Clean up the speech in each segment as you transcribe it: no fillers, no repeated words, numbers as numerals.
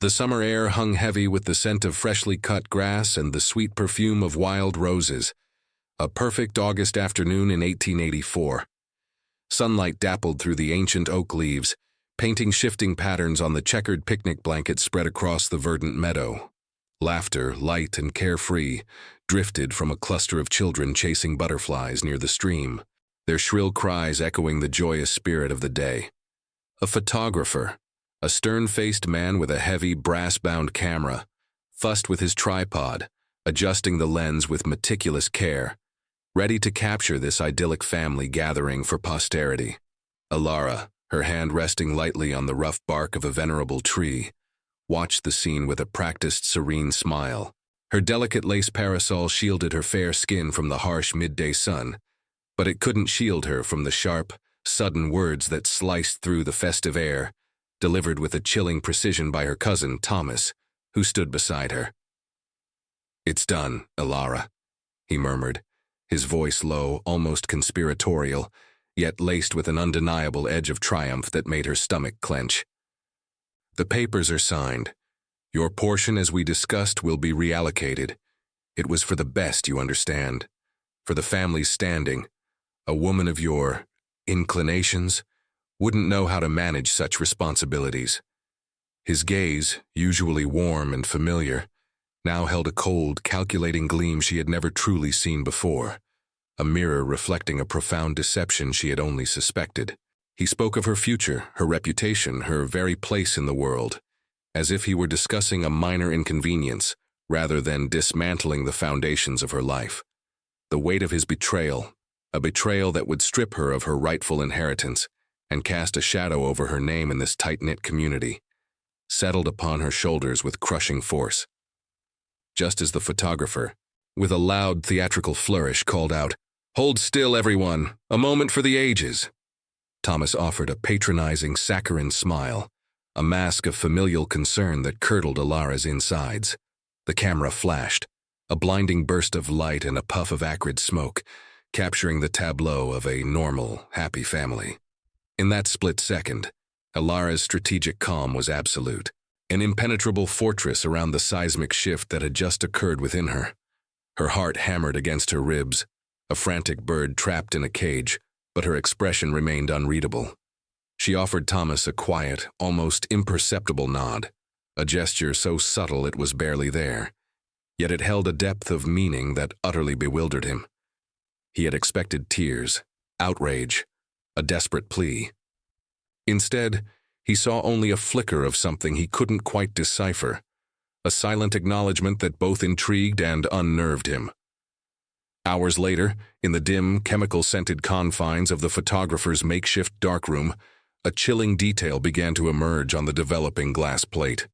The summer air hung heavy with the scent of freshly cut grass and the sweet perfume of wild roses. A perfect August afternoon in 1884. Sunlight dappled through the ancient oak leaves, painting shifting patterns on the checkered picnic blanket spread across the verdant meadow. Laughter, light and carefree, drifted from a cluster of children chasing butterflies near the stream, their shrill cries echoing the joyous spirit of the day. A photographer, a stern-faced man with a heavy, brass-bound camera, fussed with his tripod, adjusting the lens with meticulous care, ready to capture this idyllic family gathering for posterity. Alara, her hand resting lightly on the rough bark of a venerable tree, watched the scene with a practiced, serene smile. Her delicate lace parasol shielded her fair skin from the harsh midday sun, but it couldn't shield her from the sharp, sudden words that sliced through the festive air, delivered with a chilling precision by her cousin, Thomas, who stood beside her. "It's done, Alara," he murmured, his voice low, almost conspiratorial, yet laced with an undeniable edge of triumph that made her stomach clench. "The papers are signed. Your portion, as we discussed, will be reallocated. It was for the best, you understand. For the family's standing. A woman of your inclinations wouldn't know how to manage such responsibilities." His gaze, usually warm and familiar, now held a cold, calculating gleam she had never truly seen before, a mirror reflecting a profound deception she had only suspected. He spoke of her future, her reputation, her very place in the world, as if he were discussing a minor inconvenience rather than dismantling the foundations of her life. The weight of his betrayal, a betrayal that would strip her of her rightful inheritance and cast a shadow over her name in this tight-knit community, settled upon her shoulders with crushing force. Just as the photographer, with a loud theatrical flourish, called out, "Hold still, everyone! A moment for the ages!" Thomas offered a patronizing, saccharine smile, a mask of familial concern that curdled Alara's insides. The camera flashed, a blinding burst of light and a puff of acrid smoke, capturing the tableau of a normal, happy family. In that split second, Alara's strategic calm was absolute, an impenetrable fortress around the seismic shift that had just occurred within her. Her heart hammered against her ribs, a frantic bird trapped in a cage, but her expression remained unreadable. She offered Thomas a quiet, almost imperceptible nod, a gesture so subtle it was barely there, yet it held a depth of meaning that utterly bewildered him. He had expected tears, outrage, a desperate plea. Instead, he saw only a flicker of something he couldn't quite decipher, a silent acknowledgement that both intrigued and unnerved him. Hours later, in the dim, chemical-scented confines of the photographer's makeshift darkroom, a chilling detail began to emerge on the developing glass plate.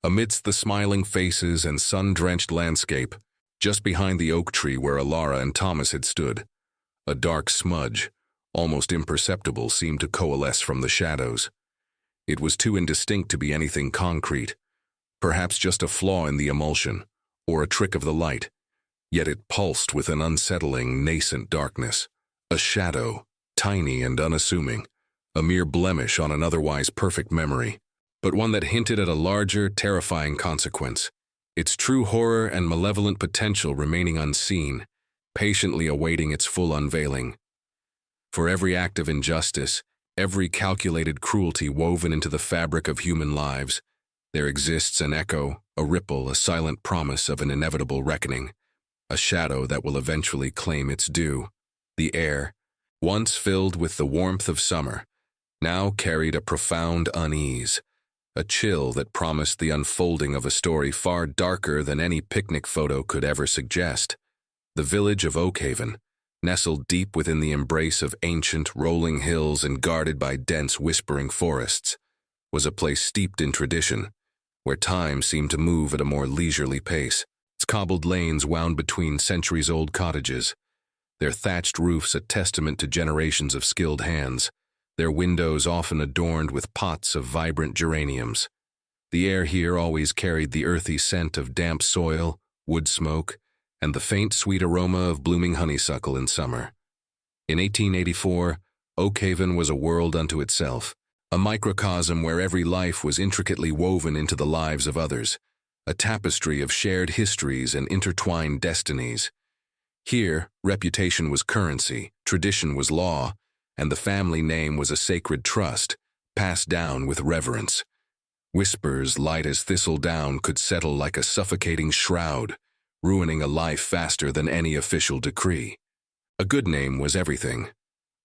Amidst the smiling faces and sun-drenched landscape, just behind the oak tree where Alara and Thomas had stood, a dark smudge, almost imperceptible, seemed to coalesce from the shadows. It was too indistinct to be anything concrete, perhaps just a flaw in the emulsion, or a trick of the light, yet it pulsed with an unsettling, nascent darkness, a shadow, tiny and unassuming, a mere blemish on an otherwise perfect memory, but one that hinted at a larger, terrifying consequence, its true horror and malevolent potential remaining unseen, patiently awaiting its full unveiling. For every act of injustice, every calculated cruelty woven into the fabric of human lives, there exists an echo, a ripple, a silent promise of an inevitable reckoning, a shadow that will eventually claim its due. The air, once filled with the warmth of summer, now carried a profound unease, a chill that promised the unfolding of a story far darker than any picnic photo could ever suggest. The village of Oakhaven, nestled deep within the embrace of ancient, rolling hills and guarded by dense, whispering forests, was a place steeped in tradition, where time seemed to move at a more leisurely pace. Its cobbled lanes wound between centuries-old cottages, their thatched roofs a testament to generations of skilled hands, their windows often adorned with pots of vibrant geraniums. The air here always carried the earthy scent of damp soil, wood smoke, and the faint, sweet aroma of blooming honeysuckle in summer. In 1884, Oakhaven was a world unto itself, a microcosm where every life was intricately woven into the lives of others, a tapestry of shared histories and intertwined destinies. Here, reputation was currency, tradition was law, and the family name was a sacred trust, passed down with reverence. Whispers light as thistledown could settle like a suffocating shroud, ruining a life faster than any official decree. A good name was everything,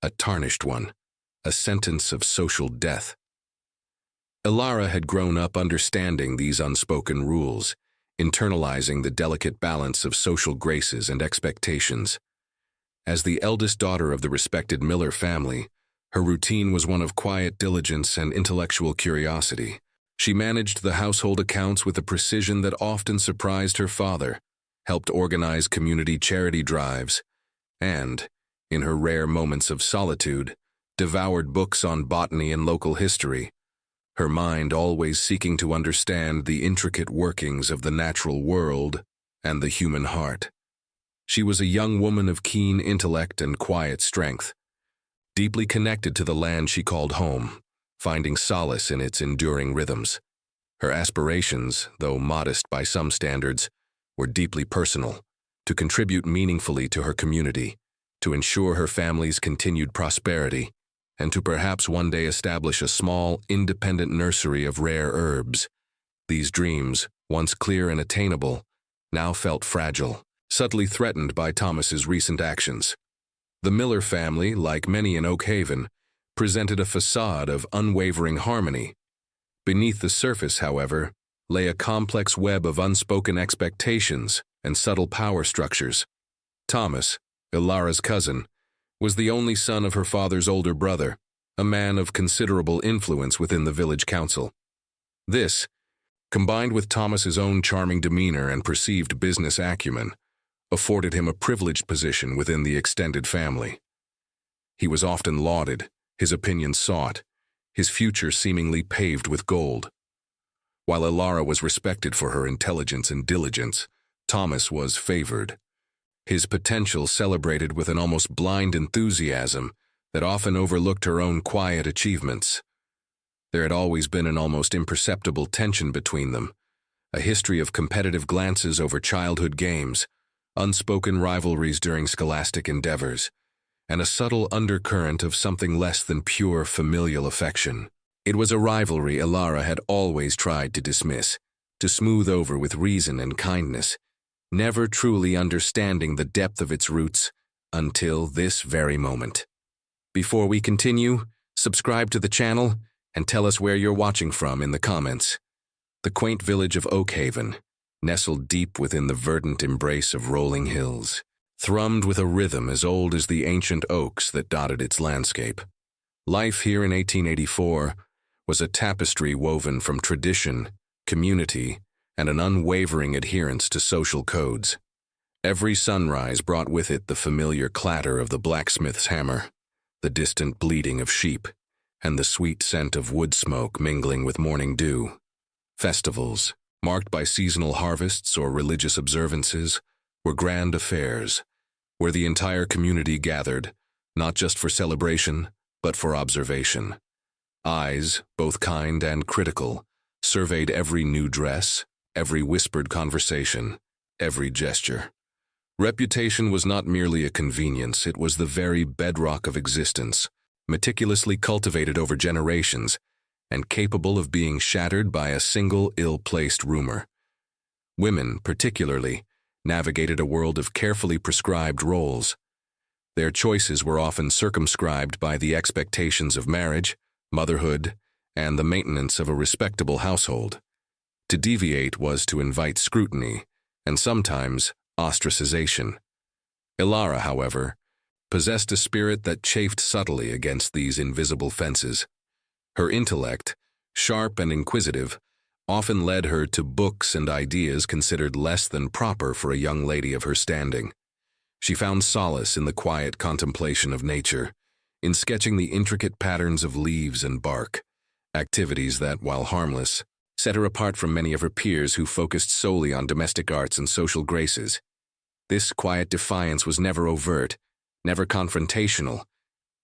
a tarnished one, a sentence of social death. Ilara had grown up understanding these unspoken rules, internalizing the delicate balance of social graces and expectations. As the eldest daughter of the respected Miller family, her routine was one of quiet diligence and intellectual curiosity. She managed the household accounts with a precision that often surprised her father, helped organize community charity drives, and, in her rare moments of solitude, devoured books on botany and local history, her mind always seeking to understand the intricate workings of the natural world and the human heart. She was a young woman of keen intellect and quiet strength, deeply connected to the land she called home, finding solace in its enduring rhythms. Her aspirations, though modest by some standards, were deeply personal, to contribute meaningfully to her community, to ensure her family's continued prosperity, and to perhaps one day establish a small, independent nursery of rare herbs. These dreams, once clear and attainable, now felt fragile, subtly threatened by Thomas's recent actions. The Miller family, like many in Oak Haven, presented a facade of unwavering harmony. Beneath the surface, however, lay a complex web of unspoken expectations and subtle power structures. Thomas, Ilara's cousin, was the only son of her father's older brother, a man of considerable influence within the village council. This, combined with Thomas's own charming demeanor and perceived business acumen, afforded him a privileged position within the extended family. He was often lauded, his opinion sought, his future seemingly paved with gold. While Ilara was respected for her intelligence and diligence, Thomas was favored, his potential celebrated with an almost blind enthusiasm that often overlooked her own quiet achievements. There had always been an almost imperceptible tension between them, a history of competitive glances over childhood games, unspoken rivalries during scholastic endeavors, and a subtle undercurrent of something less than pure familial affection. It was a rivalry Ilara had always tried to dismiss, to smooth over with reason and kindness, never truly understanding the depth of its roots until this very moment. Before we continue, subscribe to the channel and tell us where you're watching from in the comments. The quaint village of Oak Haven, nestled deep within the verdant embrace of rolling hills, thrummed with a rhythm as old as the ancient oaks that dotted its landscape. Life here in 1884 was a tapestry woven from tradition, community, and an unwavering adherence to social codes. Every sunrise brought with it the familiar clatter of the blacksmith's hammer, the distant bleating of sheep, and the sweet scent of wood smoke mingling with morning dew. Festivals, marked by seasonal harvests or religious observances, were grand affairs, where the entire community gathered, not just for celebration, but for observation. Eyes, both kind and critical, surveyed every new dress, every whispered conversation, every gesture. Reputation was not merely a convenience, it was the very bedrock of existence, meticulously cultivated over generations, and capable of being shattered by a single ill-placed rumor. Women, particularly, navigated a world of carefully prescribed roles. Their choices were often circumscribed by the expectations of marriage, motherhood, and the maintenance of a respectable household. To deviate was to invite scrutiny, and sometimes ostracization. Ilara, however, possessed a spirit that chafed subtly against these invisible fences. Her intellect, sharp and inquisitive, often led her to books and ideas considered less than proper for a young lady of her standing. She found solace in the quiet contemplation of nature, in sketching the intricate patterns of leaves and bark, activities that, while harmless, set her apart from many of her peers who focused solely on domestic arts and social graces. This quiet defiance was never overt, never confrontational,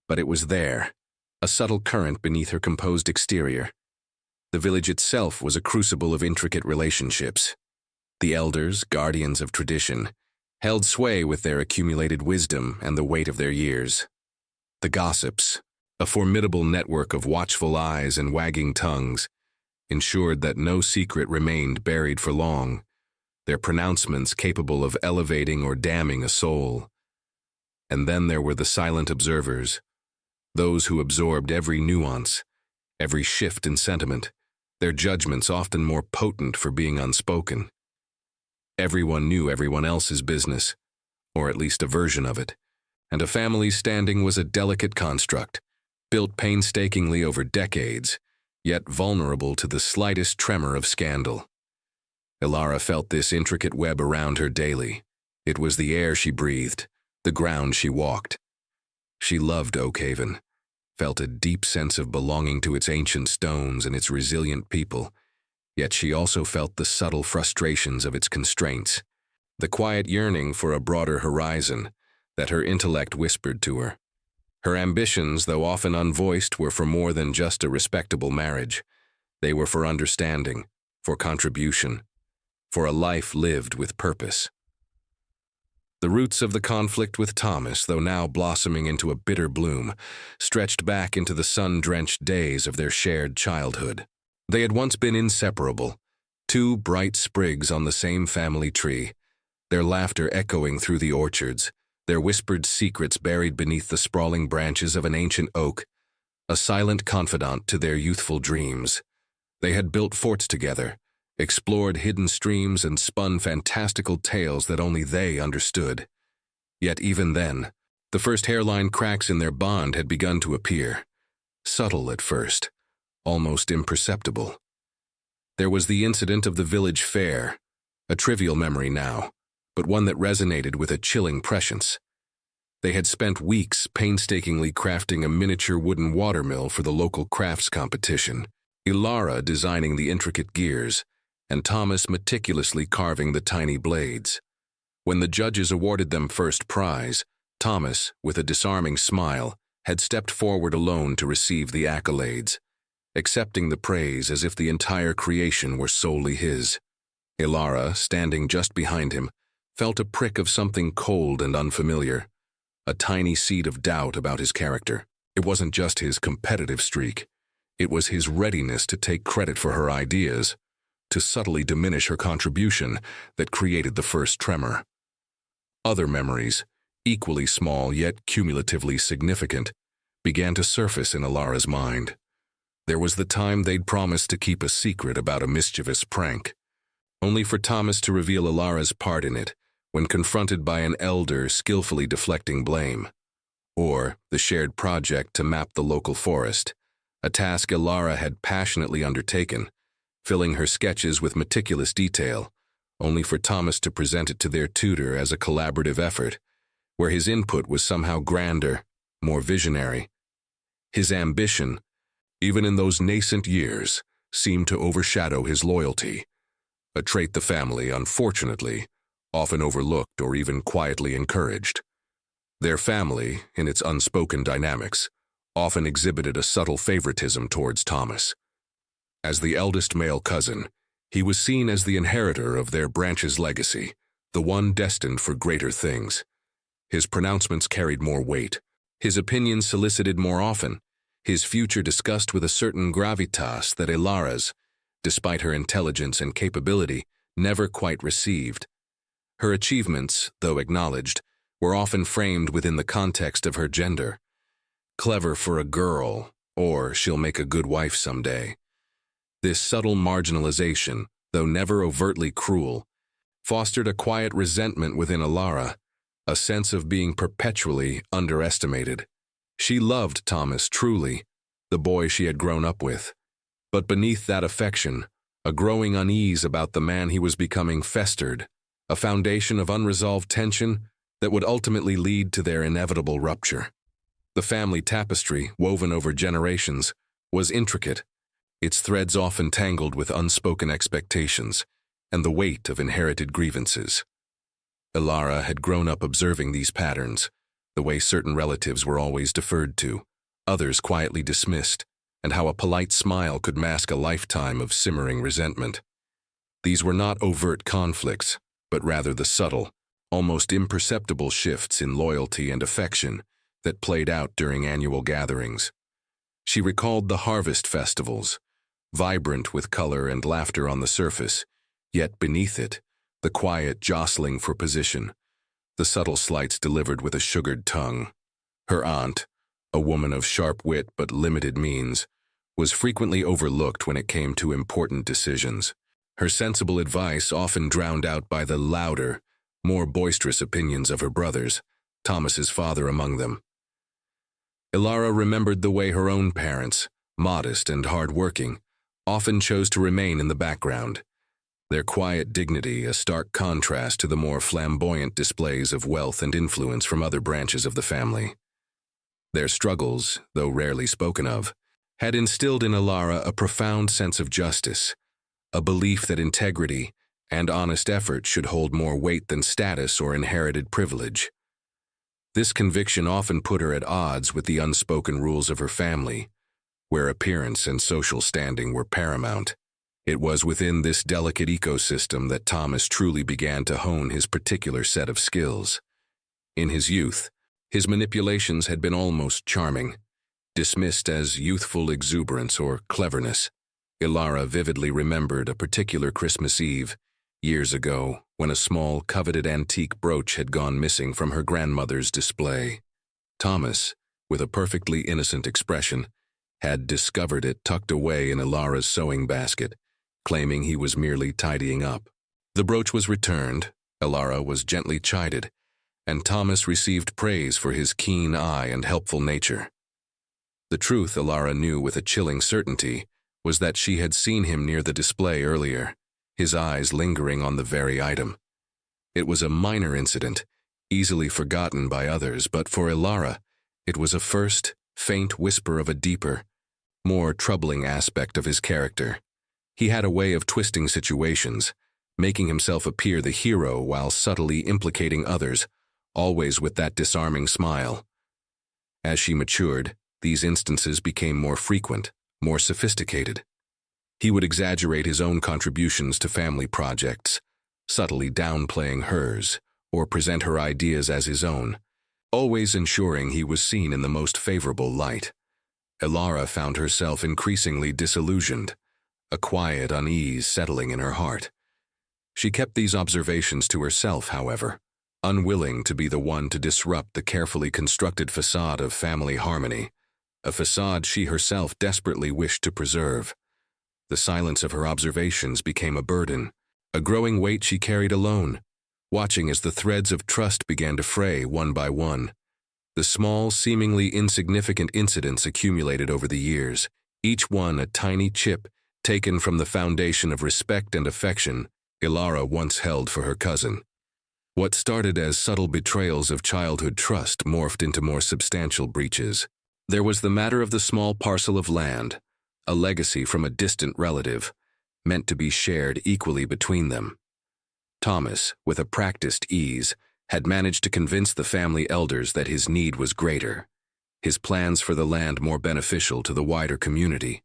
but it was there, a subtle current beneath her composed exterior. The village itself was a crucible of intricate relationships. The elders, guardians of tradition, held sway with their accumulated wisdom and the weight of their years. The gossips, a formidable network of watchful eyes and wagging tongues, ensured that no secret remained buried for long, their pronouncements capable of elevating or damning a soul. And then there were the silent observers, those who absorbed every nuance, every shift in sentiment, their judgments often more potent for being unspoken. Everyone knew everyone else's business, or at least a version of it, and a family's standing was a delicate construct, built painstakingly over decades, yet vulnerable to the slightest tremor of scandal. Ilara felt this intricate web around her daily. It was the air she breathed, the ground she walked. She loved Oakhaven, felt a deep sense of belonging to its ancient stones and its resilient people, yet she also felt the subtle frustrations of its constraints, the quiet yearning for a broader horizon that her intellect whispered to her. Her ambitions, though often unvoiced, were for more than just a respectable marriage. They were for understanding, for contribution, for a life lived with purpose. The roots of the conflict with Thomas, though now blossoming into a bitter bloom, stretched back into the sun-drenched days of their shared childhood. They had once been inseparable, two bright sprigs on the same family tree, their laughter echoing through the orchards, their whispered secrets buried beneath the sprawling branches of an ancient oak, a silent confidant to their youthful dreams. They had built forts together, explored hidden streams, and spun fantastical tales that only they understood. Yet even then, the first hairline cracks in their bond had begun to appear, subtle at first, almost imperceptible. There was the incident of the village fair, a trivial memory now, but one that resonated with a chilling prescience. They had spent weeks painstakingly crafting a miniature wooden watermill for the local crafts competition, Ilara designing the intricate gears, and Thomas meticulously carving the tiny blades. When the judges awarded them first prize, Thomas, with a disarming smile, had stepped forward alone to receive the accolades, accepting the praise as if the entire creation were solely his. Ilara, standing just behind him, felt a prick of something cold and unfamiliar, a tiny seed of doubt about his character. It wasn't just his competitive streak. It was his readiness to take credit for her ideas, to subtly diminish her contribution, that created the first tremor. Other memories, equally small yet cumulatively significant, began to surface in Ilara's mind. There was the time they'd promised to keep a secret about a mischievous prank, only for Thomas to reveal Ilara's part in it when confronted by an elder skillfully deflecting blame. Or the shared project to map the local forest, a task Ilara had passionately undertaken, filling her sketches with meticulous detail, only for Thomas to present it to their tutor as a collaborative effort, where his input was somehow grander, more visionary. His ambition, even in those nascent years, seemed to overshadow his loyalty, a trait the family, unfortunately, often overlooked or even quietly encouraged. Their family, in its unspoken dynamics, often exhibited a subtle favoritism towards Thomas. As the eldest male cousin, he was seen as the inheritor of their branch's legacy, the one destined for greater things. His pronouncements carried more weight, his opinions solicited more often, his future discussed with a certain gravitas that Ilara's, despite her intelligence and capability, never quite received. Her achievements, though acknowledged, were often framed within the context of her gender. Clever for a girl, or she'll make a good wife someday. This subtle marginalization, though never overtly cruel, fostered a quiet resentment within Ilara, a sense of being perpetually underestimated. She loved Thomas truly, the boy she had grown up with. But beneath that affection, a growing unease about the man he was becoming festered, a foundation of unresolved tension that would ultimately lead to their inevitable rupture. The family tapestry, woven over generations, was intricate, its threads often tangled with unspoken expectations and the weight of inherited grievances. Ilara had grown up observing these patterns, the way certain relatives were always deferred to, others quietly dismissed, and how a polite smile could mask a lifetime of simmering resentment. These were not overt conflicts, but rather the subtle, almost imperceptible shifts in loyalty and affection that played out during annual gatherings. She recalled the harvest festivals, vibrant with color and laughter on the surface, yet beneath it, the quiet jostling for position, the subtle slights delivered with a sugared tongue. Her aunt, a woman of sharp wit but limited means, was frequently overlooked when it came to important decisions. Her sensible advice often drowned out by the louder, more boisterous opinions of her brothers, Thomas's father among them. Ilara remembered the way her own parents, modest and hard-working, often chose to remain in the background, their quiet dignity a stark contrast to the more flamboyant displays of wealth and influence from other branches of the family. Their struggles, though rarely spoken of, had instilled in Ilara a profound sense of justice, a belief that integrity and honest effort should hold more weight than status or inherited privilege. This conviction often put her at odds with the unspoken rules of her family, where appearance and social standing were paramount. It was within this delicate ecosystem that Thomas truly began to hone his particular set of skills. In his youth, his manipulations had been almost charming, dismissed as youthful exuberance or cleverness. Ilara vividly remembered a particular Christmas Eve, years ago, when a small, coveted antique brooch had gone missing from her grandmother's display. Thomas, with a perfectly innocent expression, had discovered it tucked away in Ilara's sewing basket, claiming he was merely tidying up. The brooch was returned, Ilara was gently chided, and Thomas received praise for his keen eye and helpful nature. The truth, Ilara knew with a chilling certainty, was that she had seen him near the display earlier, his eyes lingering on the very item. It was a minor incident, easily forgotten by others, but for Ilara, it was a first, faint whisper of a deeper, more troubling aspect of his character. He had a way of twisting situations, making himself appear the hero while subtly implicating others, always with that disarming smile. As she matured, these instances became more frequent, more sophisticated. He would exaggerate his own contributions to family projects, subtly downplaying hers, or present her ideas as his own, always ensuring he was seen in the most favorable light. Ilara found herself increasingly disillusioned, a quiet unease settling in her heart. She kept these observations to herself, however, unwilling to be the one to disrupt the carefully constructed facade of family harmony, a facade she herself desperately wished to preserve. The silence of her observations became a burden, a growing weight she carried alone, watching as the threads of trust began to fray one by one. The small, seemingly insignificant incidents accumulated over the years, each one a tiny chip taken from the foundation of respect and affection Ilara once held for her cousin. What started as subtle betrayals of childhood trust morphed into more substantial breaches. There was the matter of the small parcel of land, a legacy from a distant relative, meant to be shared equally between them. Thomas, with a practiced ease, had managed to convince the family elders that his need was greater, his plans for the land more beneficial to the wider community,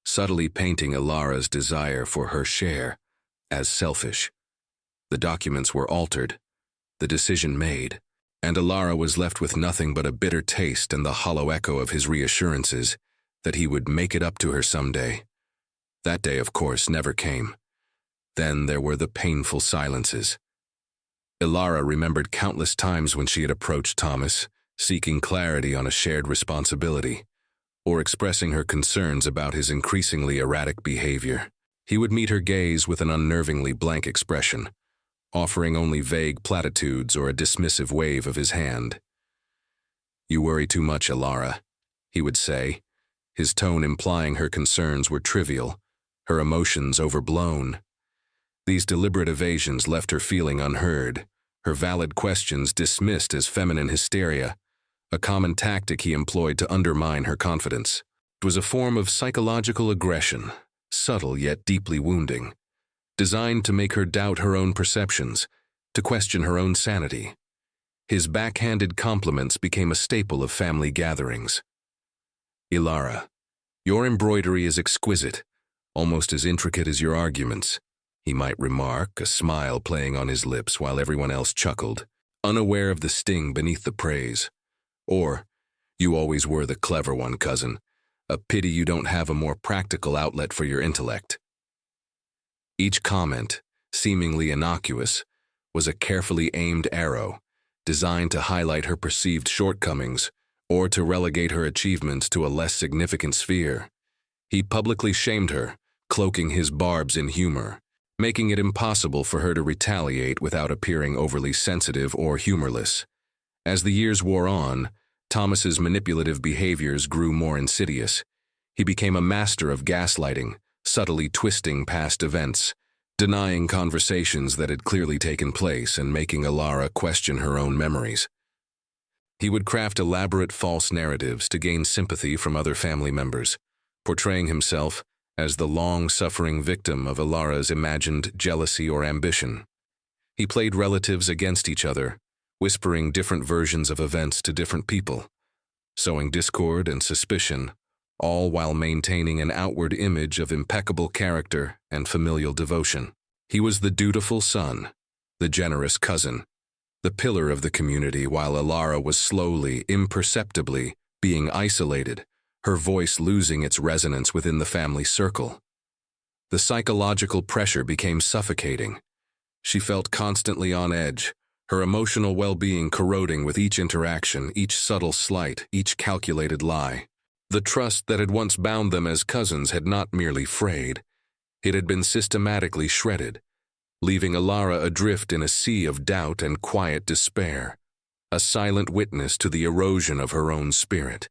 subtly painting Ilara's desire for her share as selfish. The documents were altered, the decision made, and Ilara was left with nothing but a bitter taste and the hollow echo of his reassurances that he would make it up to her someday. That day, of course, never came. Then there were the painful silences. Ilara remembered countless times when she had approached Thomas, seeking clarity on a shared responsibility, or expressing her concerns about his increasingly erratic behavior. He would meet her gaze with an unnervingly blank expression, offering only vague platitudes or a dismissive wave of his hand. "You worry too much, Ilara," he would say, his tone implying her concerns were trivial, her emotions overblown. These deliberate evasions left her feeling unheard, her valid questions dismissed as feminine hysteria, a common tactic he employed to undermine her confidence. It was a form of psychological aggression, subtle yet deeply wounding, designed to make her doubt her own perceptions, to question her own sanity. His backhanded compliments became a staple of family gatherings. "Ilara, your embroidery is exquisite, almost as intricate as your arguments," he might remark, a smile playing on his lips while everyone else chuckled, unaware of the sting beneath the praise. Or, "You always were the clever one, cousin. A pity you don't have a more practical outlet for your intellect." Each comment, seemingly innocuous, was a carefully aimed arrow, designed to highlight her perceived shortcomings or to relegate her achievements to a less significant sphere. He publicly shamed her, cloaking his barbs in humor, making it impossible for her to retaliate without appearing overly sensitive or humorless. As the years wore on, Thomas's manipulative behaviors grew more insidious. He became a master of gaslighting, subtly twisting past events, denying conversations that had clearly taken place and making Ilara question her own memories. He would craft elaborate false narratives to gain sympathy from other family members, portraying himself as the long-suffering victim of Ilara's imagined jealousy or ambition. He played relatives against each other, whispering different versions of events to different people, sowing discord and suspicion, all while maintaining an outward image of impeccable character and familial devotion. He was the dutiful son, the generous cousin, the pillar of the community, while Ilara was slowly, imperceptibly, being isolated, her voice losing its resonance within the family circle. The psychological pressure became suffocating. She felt constantly on edge, her emotional well-being corroding with each interaction, each subtle slight, each calculated lie. The trust that had once bound them as cousins had not merely frayed, it had been systematically shredded, leaving Ilara adrift in a sea of doubt and quiet despair, a silent witness to the erosion of her own spirit.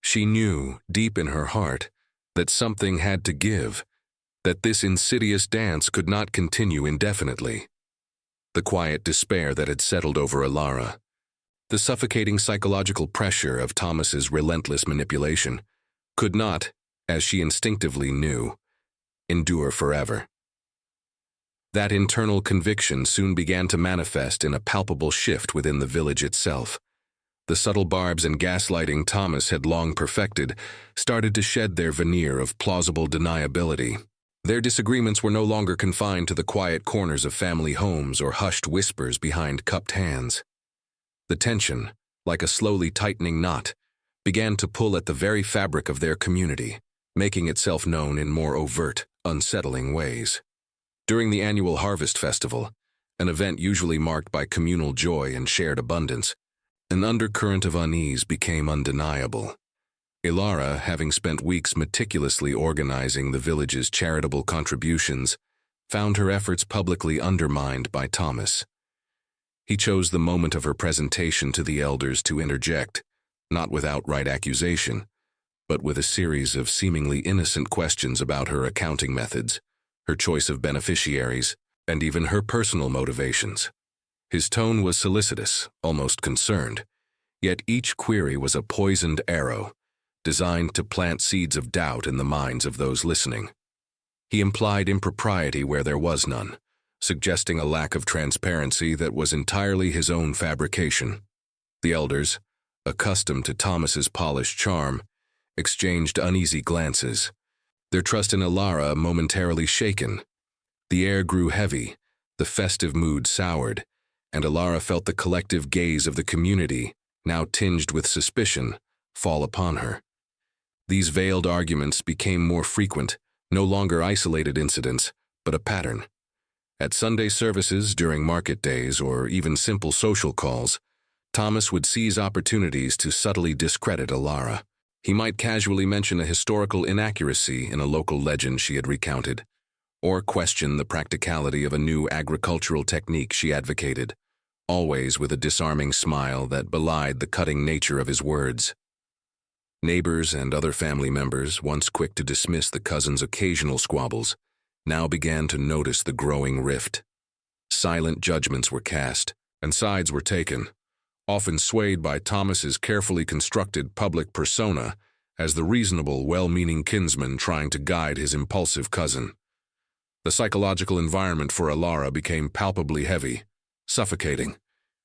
She knew, deep in her heart, that something had to give, that this insidious dance could not continue indefinitely. The quiet despair that had settled over Ilara, the suffocating psychological pressure of Thomas's relentless manipulation, could not, as she instinctively knew, endure forever. That internal conviction soon began to manifest in a palpable shift within the village itself. The subtle barbs and gaslighting Thomas had long perfected started to shed their veneer of plausible deniability. Their disagreements were no longer confined to the quiet corners of family homes or hushed whispers behind cupped hands. The tension, like a slowly tightening knot, began to pull at the very fabric of their community, making itself known in more overt, unsettling ways. During the annual Harvest Festival, an event usually marked by communal joy and shared abundance, an undercurrent of unease became undeniable. Ilara, having spent weeks meticulously organizing the village's charitable contributions, found her efforts publicly undermined by Thomas. He chose the moment of her presentation to the elders to interject, not with outright accusation, but with a series of seemingly innocent questions about her accounting methods, her choice of beneficiaries, and even her personal motivations. His tone was solicitous, almost concerned, yet each query was a poisoned arrow, designed to plant seeds of doubt in the minds of those listening. He implied impropriety where there was none, suggesting a lack of transparency that was entirely his own fabrication. The elders, accustomed to Thomas's polished charm, exchanged uneasy glances, their trust in Ilara momentarily shaken. The air grew heavy, the festive mood soured, and Ilara felt the collective gaze of the community, now tinged with suspicion, fall upon her. These veiled arguments became more frequent, no longer isolated incidents, but a pattern. At Sunday services, during market days, or even simple social calls, Thomas would seize opportunities to subtly discredit Ilara. He might casually mention a historical inaccuracy in a local legend she had recounted, or question the practicality of a new agricultural technique she advocated, always with a disarming smile that belied the cutting nature of his words. Neighbors and other family members, once quick to dismiss the cousins' occasional squabbles, now began to notice the growing rift. Silent judgments were cast, and sides were taken, often swayed by Thomas's carefully constructed public persona as the reasonable, well-meaning kinsman trying to guide his impulsive cousin. The psychological environment for Ilara became palpably heavy, suffocating.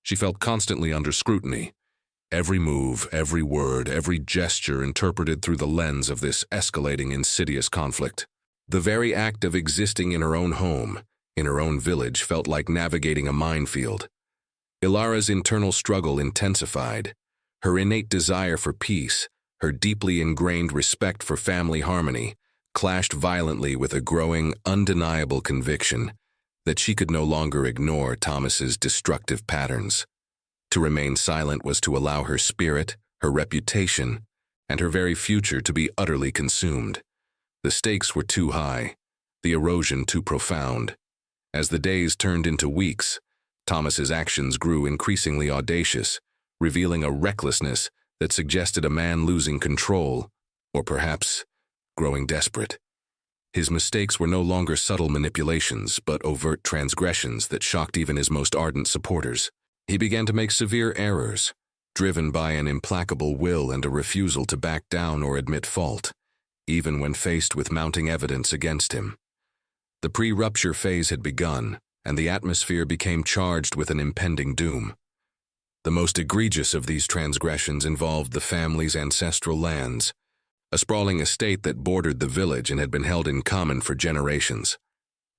She felt constantly under scrutiny, Every move, every word, every gesture interpreted through the lens of this escalating, insidious conflict. The very act of existing in her own home, in her own village, felt like navigating a minefield. Ilara's internal struggle intensified. Her innate desire for peace, her deeply ingrained respect for family harmony, clashed violently with a growing, undeniable conviction that she could no longer ignore Thomas's destructive patterns. To remain silent was to allow her spirit, her reputation, and her very future to be utterly consumed. The stakes were too high, the erosion too profound. As the days turned into weeks, Thomas's actions grew increasingly audacious, revealing a recklessness that suggested a man losing control, or perhaps growing desperate. His mistakes were no longer subtle manipulations, but overt transgressions that shocked even his most ardent supporters. He began to make severe errors, driven by an implacable will and a refusal to back down or admit fault, even when faced with mounting evidence against him. The pre-rupture phase had begun, and the atmosphere became charged with an impending doom. The most egregious of these transgressions involved the family's ancestral lands, a sprawling estate that bordered the village and had been held in common for generations.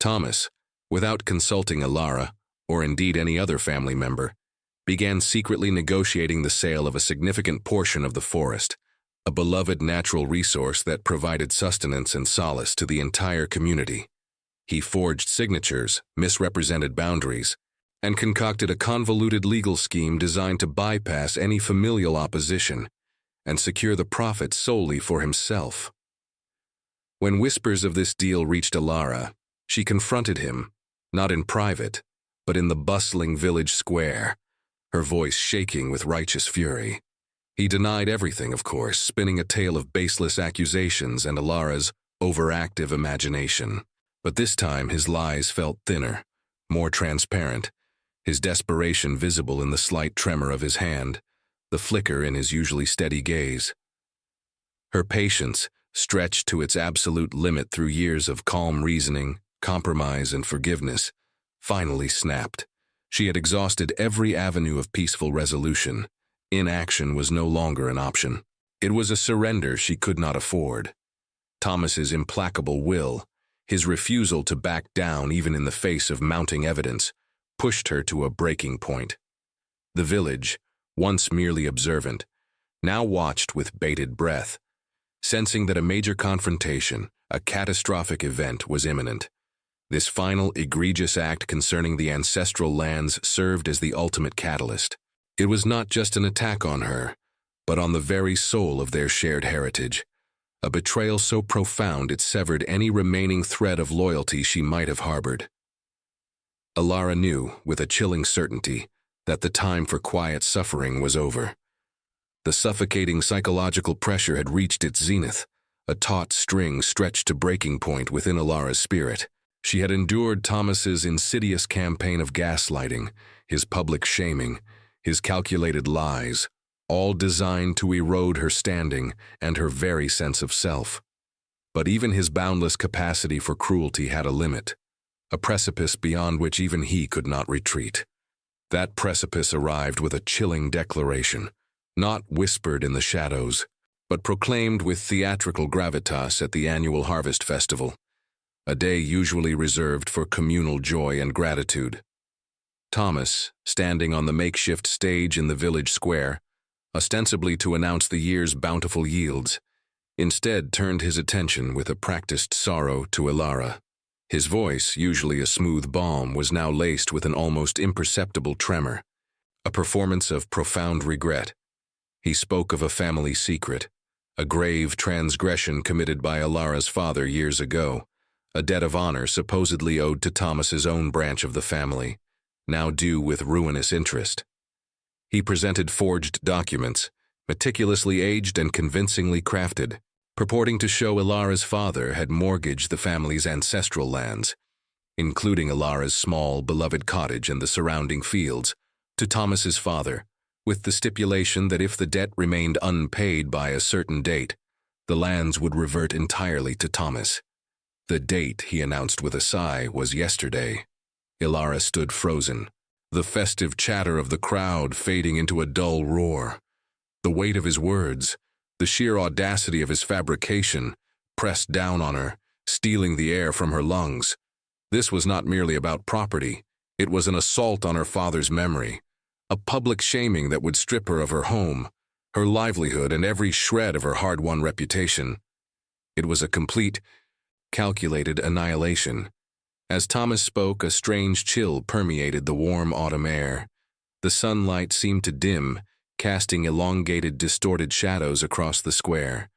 Thomas, without consulting Ilara, or indeed any other family member, began secretly negotiating the sale of a significant portion of the forest, a beloved natural resource that provided sustenance and solace to the entire community. He forged signatures, misrepresented boundaries, and concocted a convoluted legal scheme designed to bypass any familial opposition and secure the profits solely for himself. When whispers of this deal reached Ilara, she confronted him, not in private, but in the bustling village square, her voice shaking with righteous fury. He denied everything, of course, spinning a tale of baseless accusations and Ilara's overactive imagination. But this time his lies felt thinner, more transparent, his desperation visible in the slight tremor of his hand, the flicker in his usually steady gaze. Her patience, stretched to its absolute limit through years of calm reasoning, compromise, and forgiveness, finally snapped. She had exhausted every avenue of peaceful resolution. Inaction was no longer an option. It was a surrender she could not afford. Thomas's implacable will, his refusal to back down even in the face of mounting evidence, pushed her to a breaking point. The village, once merely observant, now watched with bated breath, sensing that a major confrontation, a catastrophic event, was imminent. This final egregious act concerning the ancestral lands served as the ultimate catalyst. It was not just an attack on her, but on the very soul of their shared heritage, a betrayal so profound it severed any remaining thread of loyalty she might have harbored. Ilara knew, with a chilling certainty, that the time for quiet suffering was over. The suffocating psychological pressure had reached its zenith, a taut string stretched to breaking point within Ilara's spirit. She had endured Thomas's insidious campaign of gaslighting, his public shaming, his calculated lies, all designed to erode her standing and her very sense of self. But even his boundless capacity for cruelty had a limit, a precipice beyond which even he could not retreat. That precipice arrived with a chilling declaration, not whispered in the shadows, but proclaimed with theatrical gravitas at the annual Harvest Festival, a day usually reserved for communal joy and gratitude. Thomas, standing on the makeshift stage in the village square, ostensibly to announce the year's bountiful yields, instead turned his attention with a practiced sorrow to Ilara. His voice, usually a smooth balm, was now laced with an almost imperceptible tremor, a performance of profound regret. He spoke of a family secret, a grave transgression committed by Ilara's father years ago, a debt of honor supposedly owed to Thomas's own branch of the family, now due with ruinous interest. He presented forged documents, meticulously aged and convincingly crafted, purporting to show Ilara's father had mortgaged the family's ancestral lands, including Ilara's small, beloved cottage and the surrounding fields, to Thomas's father, with the stipulation that if the debt remained unpaid by a certain date, the lands would revert entirely to Thomas. The date, he announced with a sigh, was yesterday. Ilara stood frozen, the festive chatter of the crowd fading into a dull roar, The weight of his words, the sheer audacity of his fabrication, pressed down on her, stealing the air from her lungs. This was not merely about property. It was an assault on her father's memory, a public shaming that would strip her of her home, her livelihood, and every shred of her hard-won reputation. It was a complete, calculated annihilation. As Thomas spoke, a strange chill permeated the warm autumn air. The sunlight seemed to dim, casting elongated, distorted shadows across the square.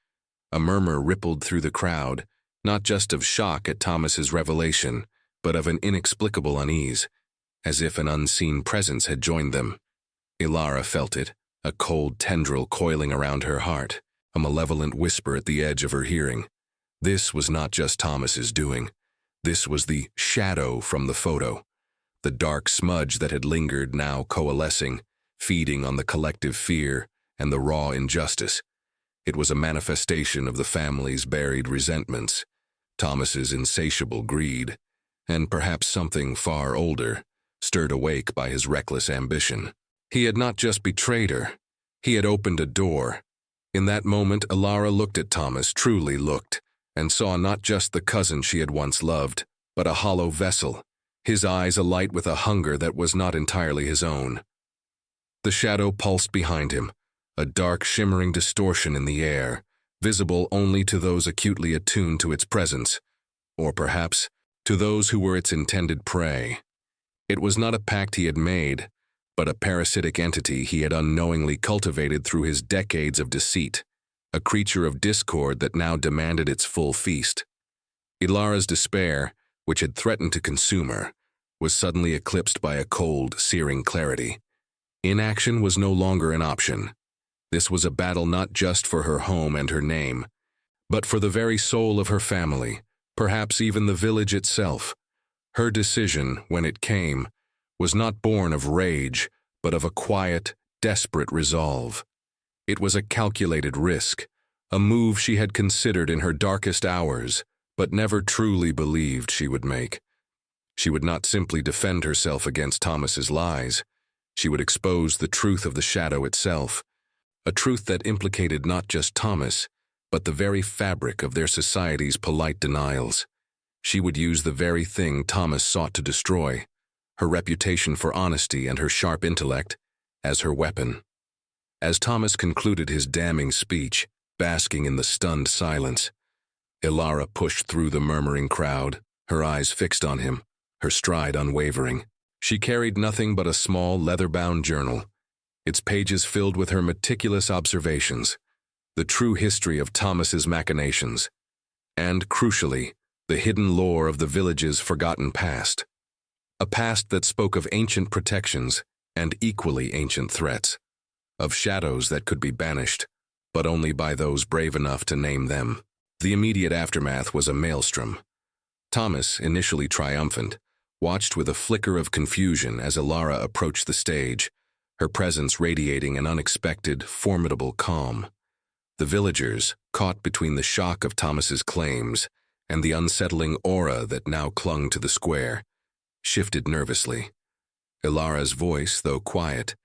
A murmur rippled through the crowd, not just of shock at Thomas's revelation, but of an inexplicable unease, as if an unseen presence had joined them. Ilara felt it, a cold tendril coiling around her heart, a malevolent whisper at the edge of her hearing. This was not just Thomas's doing. This was the shadow from the photo, the dark smudge that had lingered, now coalescing, feeding on the collective fear and the raw injustice. It was a manifestation of the family's buried resentments, Thomas's insatiable greed, and perhaps something far older, stirred awake by his reckless ambition. He had not just betrayed her, he had opened a door. In that moment, Ilara looked at Thomas, truly looked, and saw not just the cousin she had once loved, but a hollow vessel, his eyes alight with a hunger that was not entirely his own. The shadow pulsed behind him, a dark, shimmering distortion in the air, visible only to those acutely attuned to its presence, or perhaps to those who were its intended prey. It was not a pact he had made, but a parasitic entity he had unknowingly cultivated through his decades of deceit, a creature of discord that now demanded its full feast. Ilara's despair, which had threatened to consume her, was suddenly eclipsed by a cold, searing clarity. Inaction was no longer an option. This was a battle not just for her home and her name, but for the very soul of her family, perhaps even the village itself. Her decision, when it came, was not born of rage, but of a quiet, desperate resolve. It was a calculated risk, a move she had considered in her darkest hours, but never truly believed she would make. She would not simply defend herself against Thomas's lies. She would expose the truth of the shadow itself, a truth that implicated not just Thomas, but the very fabric of their society's polite denials. She would use the very thing Thomas sought to destroy, her reputation for honesty and her sharp intellect, as her weapon. As Thomas concluded his damning speech, basking in the stunned silence, Ilara pushed through the murmuring crowd, her eyes fixed on him, her stride unwavering. She carried nothing but a small, leather-bound journal, its pages filled with her meticulous observations, the true history of Thomas's machinations, and, crucially, the hidden lore of the village's forgotten past. A past that spoke of ancient protections and equally ancient threats, of shadows that could be banished, but only by those brave enough to name them. The immediate aftermath was a maelstrom. Thomas, initially triumphant, watched with a flicker of confusion as Ilara approached the stage, her presence radiating an unexpected, formidable calm. The villagers, caught between the shock of Thomas's claims and the unsettling aura that now clung to the square, shifted nervously. Ilara's voice, though quiet,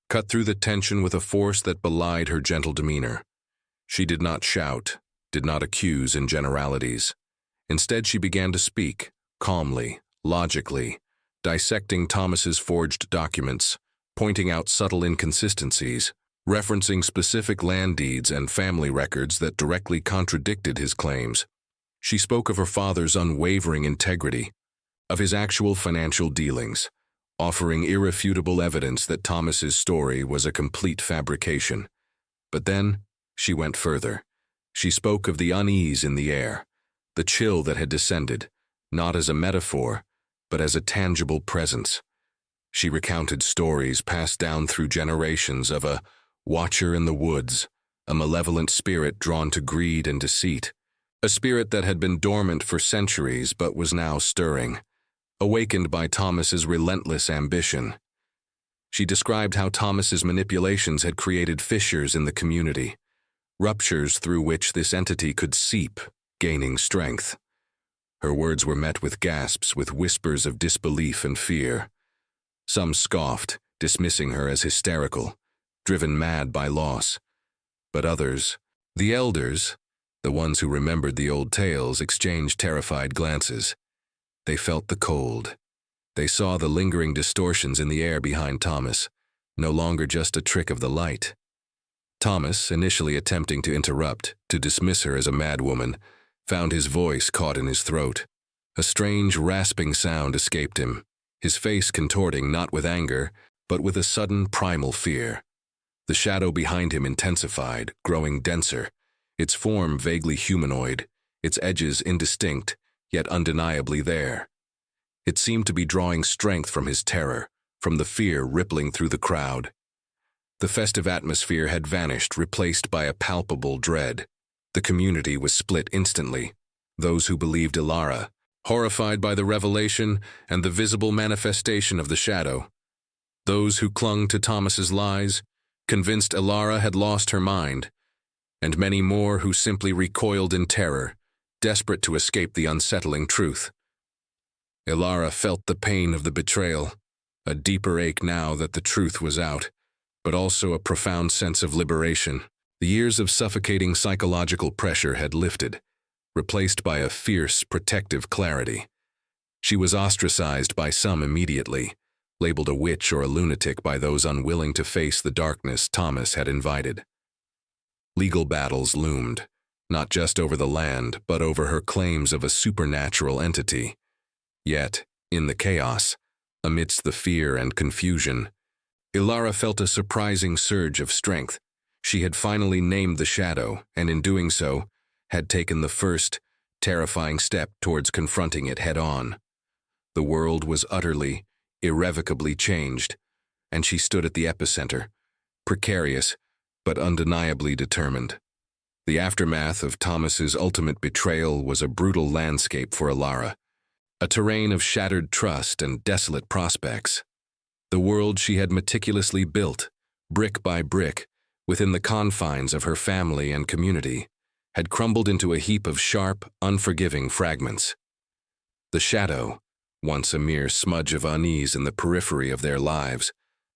cut through the tension with a force that belied her gentle demeanor. She did not shout, did not accuse in generalities. Instead, she began to speak, calmly, logically, dissecting Thomas's forged documents, pointing out subtle inconsistencies, referencing specific land deeds and family records that directly contradicted his claims. She spoke of her father's unwavering integrity, of his actual financial dealings, offering irrefutable evidence that Thomas's story was a complete fabrication. But then, she went further. She spoke of the unease in the air, the chill that had descended, not as a metaphor, but as a tangible presence. She recounted stories passed down through generations of a watcher in the woods, a malevolent spirit drawn to greed and deceit, a spirit that had been dormant for centuries but was now stirring, awakened by Thomas's relentless ambition. She described how Thomas's manipulations had created fissures in the community, ruptures through which this entity could seep, gaining strength. Her words were met with gasps, with whispers of disbelief and fear. Some scoffed, dismissing her as hysterical, driven mad by loss. But others, the elders, the ones who remembered the old tales, exchanged terrified glances. They felt the cold. They saw the lingering distortions in the air behind Thomas, no longer just a trick of the light. Thomas, initially attempting to interrupt, to dismiss her as a madwoman, found his voice caught in his throat. A strange, rasping sound escaped him, his face contorting not with anger, but with a sudden primal fear. The shadow behind him intensified, growing denser, its form vaguely humanoid, its edges indistinct, yet undeniably there. It seemed to be drawing strength from his terror, from the fear rippling through the crowd. The festive atmosphere had vanished, replaced by a palpable dread. The community was split instantly. Those who believed Ilara, horrified by the revelation and the visible manifestation of the shadow. Those who clung to Thomas's lies, convinced Ilara had lost her mind, and many more who simply recoiled in terror, desperate to escape the unsettling truth. Ilara felt the pain of the betrayal, a deeper ache now that the truth was out, but also a profound sense of liberation. The years of suffocating psychological pressure had lifted, replaced by a fierce, protective clarity. She was ostracized by some immediately, labeled a witch or a lunatic by those unwilling to face the darkness Thomas had invited. Legal battles loomed, not just over the land, but over her claims of a supernatural entity. Yet, in the chaos, amidst the fear and confusion, Ilara felt a surprising surge of strength. She had finally named the shadow, and in doing so, had taken the first, terrifying step towards confronting it head-on. The world was utterly, irrevocably changed, and she stood at the epicenter, precarious, but undeniably determined. The aftermath of Thomas's ultimate betrayal was a brutal landscape for Ilara, a terrain of shattered trust and desolate prospects. The world she had meticulously built, brick by brick, within the confines of her family and community, had crumbled into a heap of sharp, unforgiving fragments. The shadow, once a mere smudge of unease in the periphery of their lives,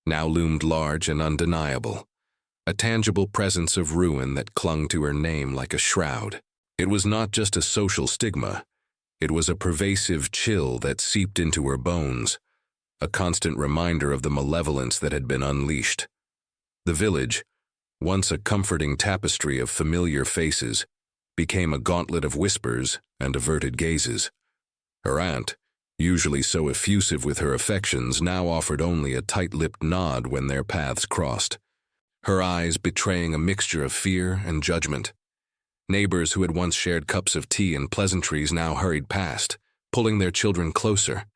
now loomed large and undeniable, a tangible presence of ruin that clung to her name like a shroud. It was not just a social stigma, it was a pervasive chill that seeped into her bones, a constant reminder of the malevolence that had been unleashed. The village, once a comforting tapestry of familiar faces, became a gauntlet of whispers and averted gazes. Her aunt, usually so effusive with her affections, now offered only a tight-lipped nod when their paths crossed, her eyes betraying a mixture of fear and judgment. Neighbors who had once shared cups of tea and pleasantries now hurried past, pulling their children closer,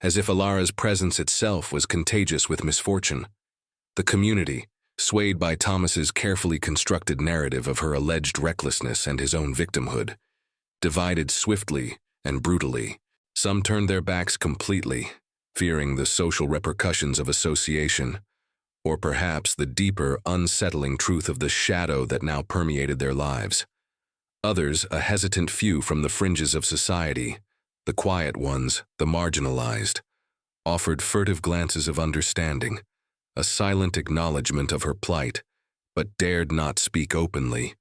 as if Ilara's presence itself was contagious with misfortune. The community, swayed by Thomas's carefully constructed narrative of her alleged recklessness and his own victimhood, divided swiftly and brutally. Some turned their backs completely, fearing the social repercussions of association, or perhaps the deeper, unsettling truth of the shadow that now permeated their lives. Others, a hesitant few from the fringes of society, the quiet ones, the marginalized, offered furtive glances of understanding, a silent acknowledgement of her plight, but dared not speak openly,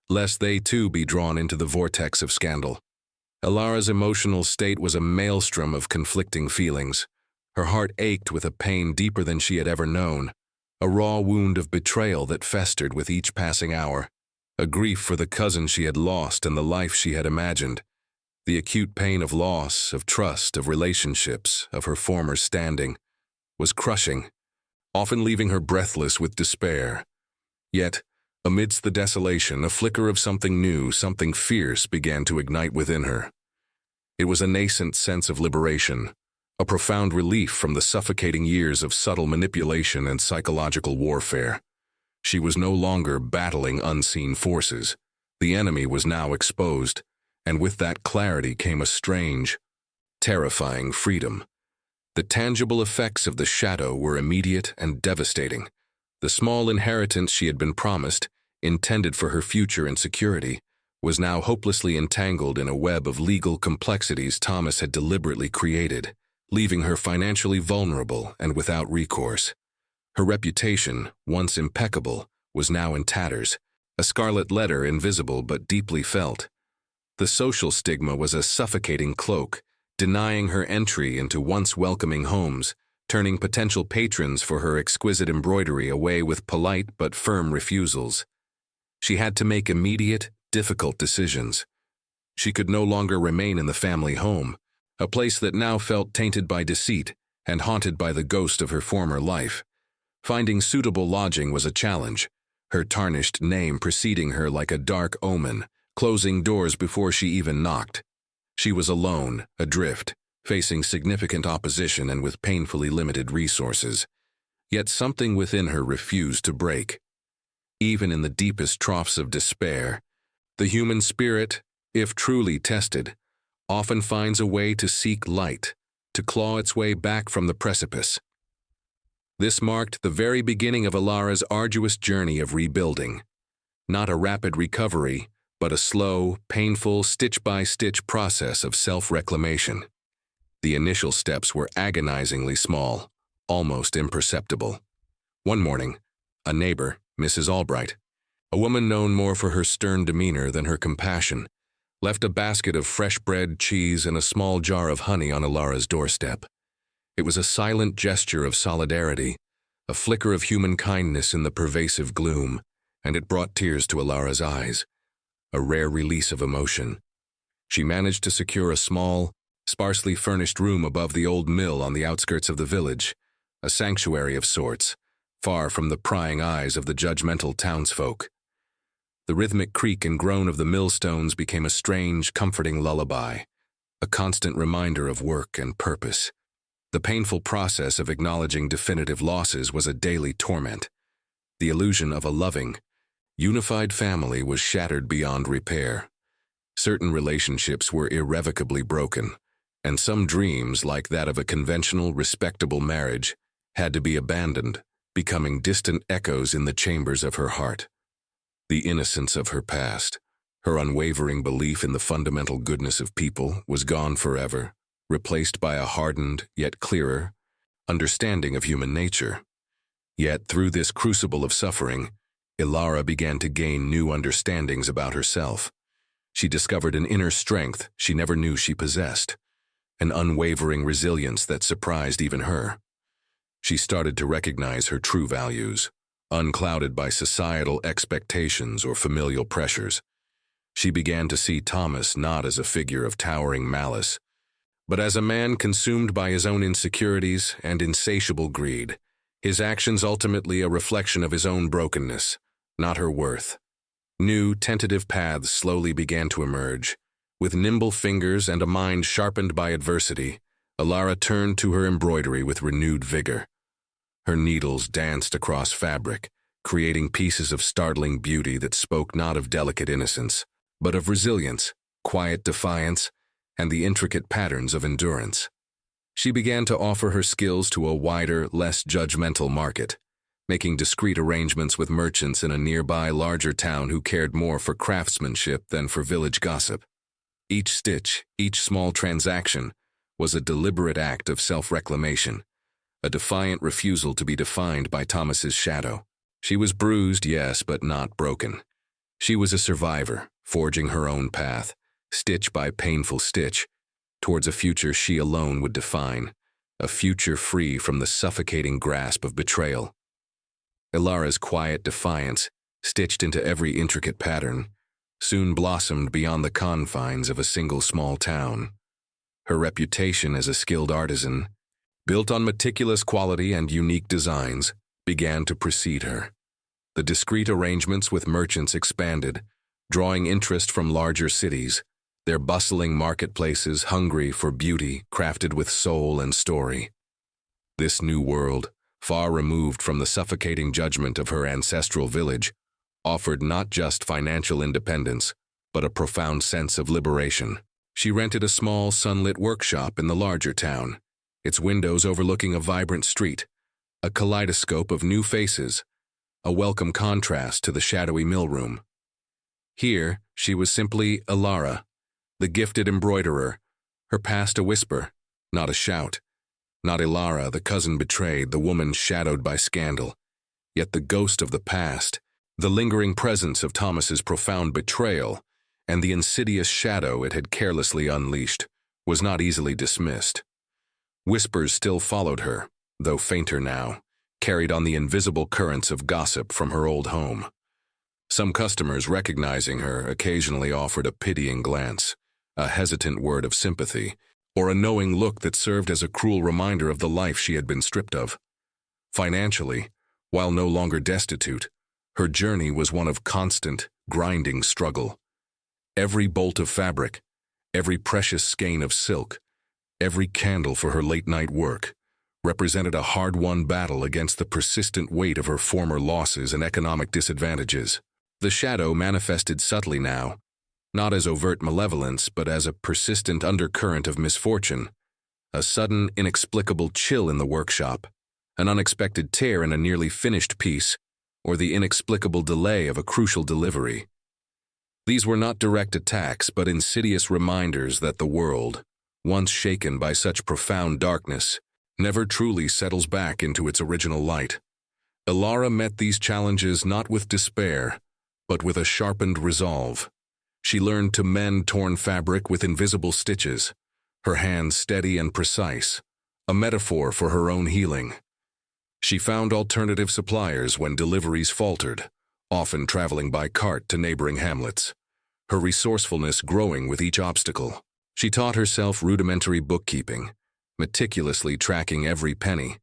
lest they too be drawn into the vortex of scandal. Ilara's emotional state was a maelstrom of conflicting feelings. Her heart ached with a pain deeper than she had ever known, a raw wound of betrayal that festered with each passing hour, a grief for the cousin she had lost and the life she had imagined. The acute pain of loss, of trust, of relationships, of her former standing, was crushing, often leaving her breathless with despair. Yet, amidst the desolation, a flicker of something new, something fierce began to ignite within her. It was a nascent sense of liberation, a profound relief from the suffocating years of subtle manipulation and psychological warfare. She was no longer battling unseen forces. The enemy was now exposed, and with that clarity came a strange, terrifying freedom. The tangible effects of the shadow were immediate and devastating. The small inheritance she had been promised, intended for her future and security, was now hopelessly entangled in a web of legal complexities Thomas had deliberately created, leaving her financially vulnerable and without recourse. Her reputation, once impeccable, was now in tatters, a scarlet letter invisible but deeply felt. The social stigma was a suffocating cloak, denying her entry into once welcoming homes, turning potential patrons for her exquisite embroidery away with polite but firm refusals. She had to make immediate, difficult decisions. She could no longer remain in the family home, a place that now felt tainted by deceit and haunted by the ghost of her former life. Finding suitable lodging was a challenge, her tarnished name preceding her like a dark omen, closing doors before she even knocked. She was alone, adrift, facing significant opposition and with painfully limited resources. Yet something within her refused to break. Even in the deepest troughs of despair, the human spirit, if truly tested, often finds a way to seek light, to claw its way back from the precipice. This marked the very beginning of Ilara's arduous journey of rebuilding. Not a rapid recovery, but a slow, painful, stitch-by-stitch process of self-reclamation. The initial steps were agonizingly small, almost imperceptible. One morning, a neighbor, Mrs. Albright, a woman known more for her stern demeanor than her compassion, left a basket of fresh bread, cheese, and a small jar of honey on Ilara's doorstep. It was a silent gesture of solidarity, a flicker of human kindness in the pervasive gloom, and it brought tears to Ilara's eyes, a rare release of emotion. She managed to secure a small, sparsely furnished room above the old mill on the outskirts of the village, a sanctuary of sorts, far from the prying eyes of the judgmental townsfolk. The rhythmic creak and groan of the millstones became a strange, comforting lullaby, a constant reminder of work and purpose. The painful process of acknowledging definitive losses was a daily torment. The illusion of a loving, unified family was shattered beyond repair. Certain relationships were irrevocably broken, and some dreams, like that of a conventional, respectable marriage, had to be abandoned, becoming distant echoes in the chambers of her heart. The innocence of her past, her unwavering belief in the fundamental goodness of people, was gone forever, replaced by a hardened, yet clearer, understanding of human nature. Yet through this crucible of suffering, Ilara began to gain new understandings about herself. She discovered an inner strength she never knew she possessed, an unwavering resilience that surprised even her. She started to recognize her true values, unclouded by societal expectations or familial pressures. She began to see Thomas not as a figure of towering malice, but as a man consumed by his own insecurities and insatiable greed, his actions ultimately a reflection of his own brokenness, not her worth. New, tentative paths slowly began to emerge. With nimble fingers and a mind sharpened by adversity, Ilara turned to her embroidery with renewed vigor. Her needles danced across fabric, creating pieces of startling beauty that spoke not of delicate innocence, but of resilience, quiet defiance, and the intricate patterns of endurance. She began to offer her skills to a wider, less judgmental market, making discreet arrangements with merchants in a nearby larger town who cared more for craftsmanship than for village gossip. Each stitch, each small transaction, was a deliberate act of self-reclamation, a defiant refusal to be defined by Thomas's shadow. She was bruised, yes, but not broken. She was a survivor, forging her own path, stitch by painful stitch, towards a future she alone would define, a future free from the suffocating grasp of betrayal. Ilara's quiet defiance, stitched into every intricate pattern, soon blossomed beyond the confines of a single small town. Her reputation as a skilled artisan, built on meticulous quality and unique designs, began to precede her. The discreet arrangements with merchants expanded, drawing interest from larger cities, their bustling marketplaces hungry for beauty crafted with soul and story. This new world, far removed from the suffocating judgment of her ancestral village, offered not just financial independence, but a profound sense of liberation. She rented a small, sunlit workshop in the larger town, its windows overlooking a vibrant street, a kaleidoscope of new faces, a welcome contrast to the shadowy millroom. Here, she was simply Ilara, the gifted embroiderer, her past a whisper, not a shout, Not Ilara, the cousin betrayed, the woman shadowed by scandal. Yet the ghost of the past, the lingering presence of Thomas's profound betrayal, and the insidious shadow it had carelessly unleashed, was not easily dismissed. Whispers still followed her, though fainter now, carried on the invisible currents of gossip from her old home. Some customers, recognizing her, occasionally offered a pitying glance, a hesitant word of sympathy, or a knowing look that served as a cruel reminder of the life she had been stripped of. Financially, while no longer destitute, her journey was one of constant, grinding struggle. Every bolt of fabric, every precious skein of silk, every candle for her late-night work represented a hard-won battle against the persistent weight of her former losses and economic disadvantages. The shadow manifested subtly now, not as overt malevolence, but as a persistent undercurrent of misfortune, a sudden, inexplicable chill in the workshop, an unexpected tear in a nearly finished piece, or the inexplicable delay of a crucial delivery. These were not direct attacks, but insidious reminders that the world, once shaken by such profound darkness, never truly settles back into its original light. Ilara met these challenges not with despair, but with a sharpened resolve. She learned to mend torn fabric with invisible stitches, her hands steady and precise, a metaphor for her own healing. She found alternative suppliers when deliveries faltered, often traveling by cart to neighboring hamlets, her resourcefulness growing with each obstacle. She taught herself rudimentary bookkeeping, meticulously tracking every penny,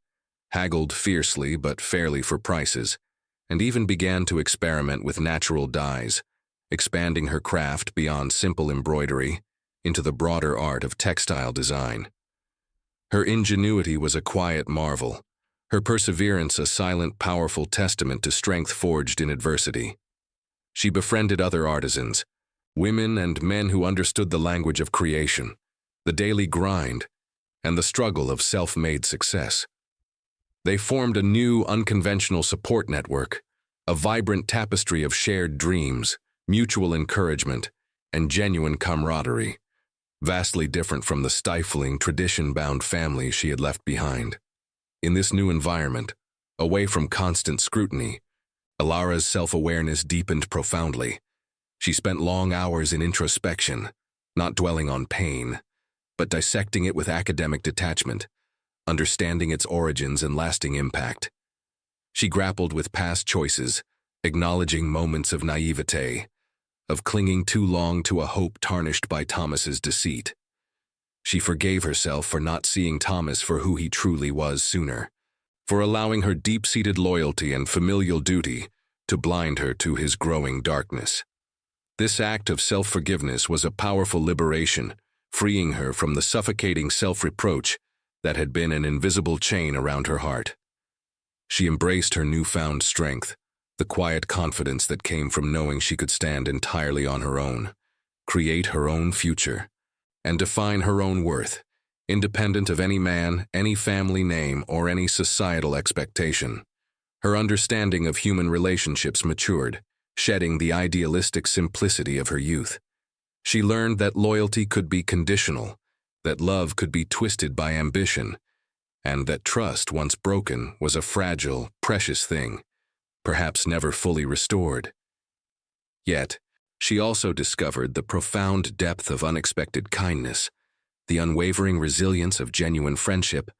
haggled fiercely but fairly for prices, and even began to experiment with natural dyes, expanding her craft beyond simple embroidery into the broader art of textile design. Her ingenuity was a quiet marvel, her perseverance a silent, powerful testament to strength forged in adversity. She befriended other artisans, women and men who understood the language of creation, the daily grind, and the struggle of self-made success. They formed a new, unconventional support network, a vibrant tapestry of shared dreams, mutual encouragement, and genuine camaraderie, vastly different from the stifling, tradition-bound family she had left behind. In this new environment, away from constant scrutiny, Ilara's self-awareness deepened profoundly. She spent long hours in introspection, not dwelling on pain, but dissecting it with academic detachment, understanding its origins and lasting impact. She grappled with past choices, acknowledging moments of naivete, of clinging too long to a hope tarnished by Thomas's deceit. She forgave herself for not seeing Thomas for who he truly was sooner, for allowing her deep-seated loyalty and familial duty to blind her to his growing darkness. This act of self-forgiveness was a powerful liberation, freeing her from the suffocating self-reproach that had been an invisible chain around her heart. She embraced her newfound strength, the quiet confidence that came from knowing she could stand entirely on her own, create her own future, and define her own worth, independent of any man, any family name, or any societal expectation. Her understanding of human relationships matured, shedding the idealistic simplicity of her youth. She learned that loyalty could be conditional, that love could be twisted by ambition, and that trust, once broken, was a fragile, precious thing, perhaps never fully restored. Yet, she also discovered the profound depth of unexpected kindness, the unwavering resilience of genuine friendship,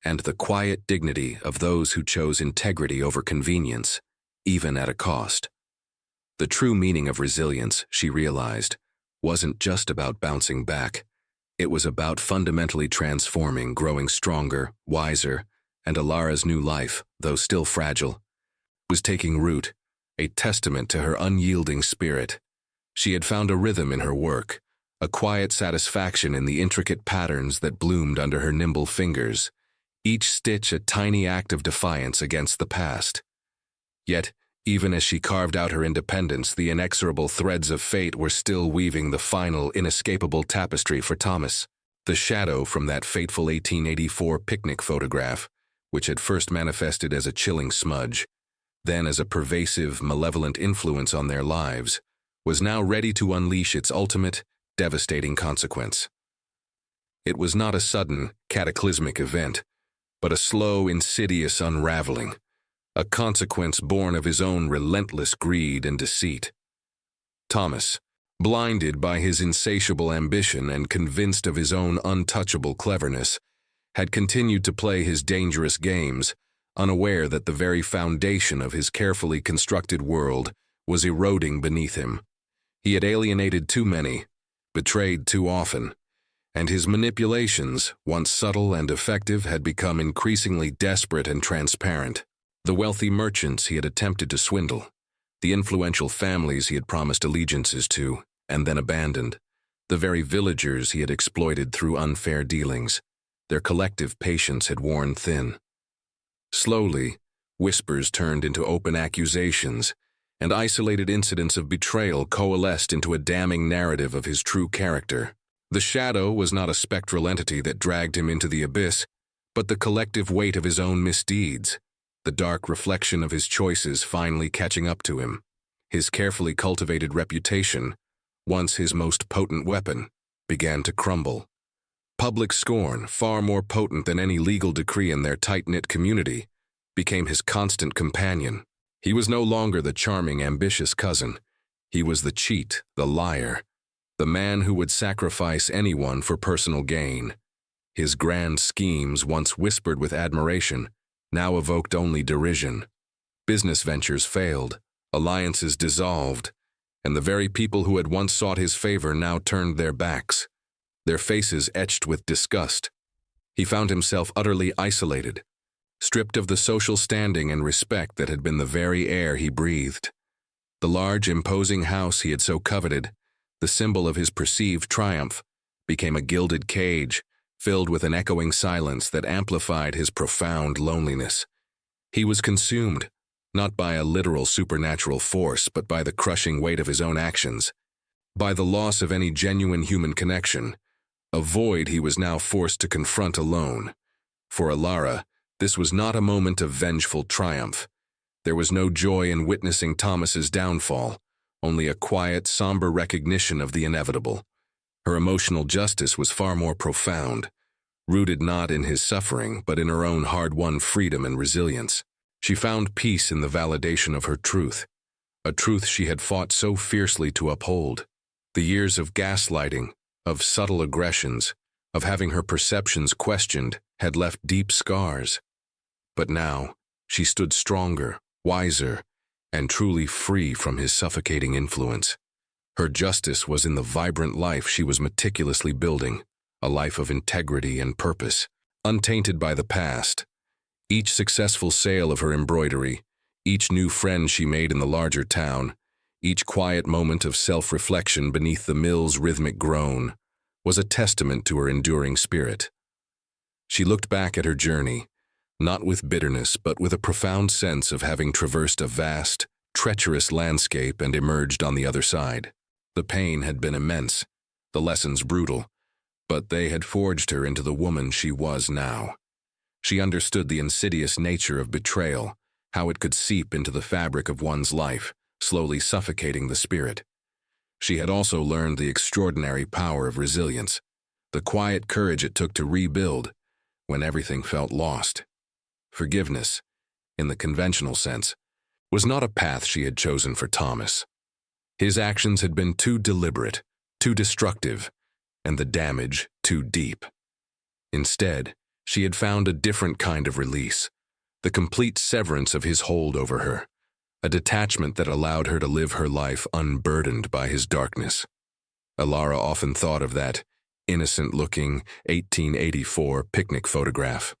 and the quiet dignity of those who chose integrity over convenience, even at a cost. The true meaning of resilience, she realized, wasn't just about bouncing back. It was about fundamentally transforming, growing stronger, wiser, and Ilara's new life, though still fragile, was taking root, a testament to her unyielding spirit. She had found a rhythm in her work, a quiet satisfaction in the intricate patterns that bloomed under her nimble fingers, each stitch a tiny act of defiance against the past. Yet, even as she carved out her independence, the inexorable threads of fate were still weaving the final, inescapable tapestry for Thomas. The shadow from that fateful 1884 picnic photograph, which had first manifested as a chilling smudge, then as a pervasive, malevolent influence on their lives, was now ready to unleash its ultimate, devastating consequence. It was not a sudden, cataclysmic event, but a slow, insidious unraveling, a consequence born of his own relentless greed and deceit. Thomas, blinded by his insatiable ambition and convinced of his own untouchable cleverness, had continued to play his dangerous games, unaware that the very foundation of his carefully constructed world was eroding beneath him. He had alienated too many, betrayed too often, and his manipulations, once subtle and effective, had become increasingly desperate and transparent. The wealthy merchants he had attempted to swindle, the influential families he had promised allegiances to and then abandoned, the very villagers he had exploited through unfair dealings, their collective patience had worn thin. Slowly, whispers turned into open accusations, and isolated incidents of betrayal coalesced into a damning narrative of his true character. The shadow was not a spectral entity that dragged him into the abyss, but the collective weight of his own misdeeds, the dark reflection of his choices finally catching up to him. His carefully cultivated reputation, once his most potent weapon, began to crumble. Public scorn, far more potent than any legal decree in their tight-knit community, became his constant companion. He was no longer the charming, ambitious cousin. He was the cheat, the liar, the man who would sacrifice anyone for personal gain. His grand schemes, once whispered with admiration, now evoked only derision. Business ventures failed, alliances dissolved, and the very people who had once sought his favor now turned their backs, their faces etched with disgust. He found himself utterly isolated, stripped of the social standing and respect that had been the very air he breathed. The large, imposing house he had so coveted, the symbol of his perceived triumph, became a gilded cage, filled with an echoing silence that amplified his profound loneliness. He was consumed, not by a literal supernatural force, but by the crushing weight of his own actions, by the loss of any genuine human connection, a void he was now forced to confront alone. For Alara, this was not a moment of vengeful triumph. There was no joy in witnessing Thomas's downfall, only a quiet, somber recognition of the inevitable. Her emotional justice was far more profound, rooted not in his suffering, but in her own hard-won freedom and resilience. She found peace in the validation of her truth, a truth she had fought so fiercely to uphold. The years of gaslighting, of subtle aggressions, of having her perceptions questioned, had left deep scars. But now, she stood stronger, wiser, and truly free from his suffocating influence. Her justice was in the vibrant life she was meticulously building, a life of integrity and purpose, untainted by the past. Each successful sale of her embroidery, each new friend she made in the larger town, each quiet moment of self-reflection beneath the mill's rhythmic groan, was a testament to her enduring spirit. She looked back at her journey, not with bitterness, but with a profound sense of having traversed a vast, treacherous landscape and emerged on the other side. The pain had been immense, the lessons brutal, but they had forged her into the woman she was now. She understood the insidious nature of betrayal, how it could seep into the fabric of one's life, slowly suffocating the spirit. She had also learned the extraordinary power of resilience, the quiet courage it took to rebuild when everything felt lost. Forgiveness, in the conventional sense, was not a path she had chosen for Thomas. His actions had been too deliberate, too destructive, and the damage too deep. Instead, she had found a different kind of release, the complete severance of his hold over her, a detachment that allowed her to live her life unburdened by his darkness. Alara often thought of that innocent-looking 1884 picnic photograph,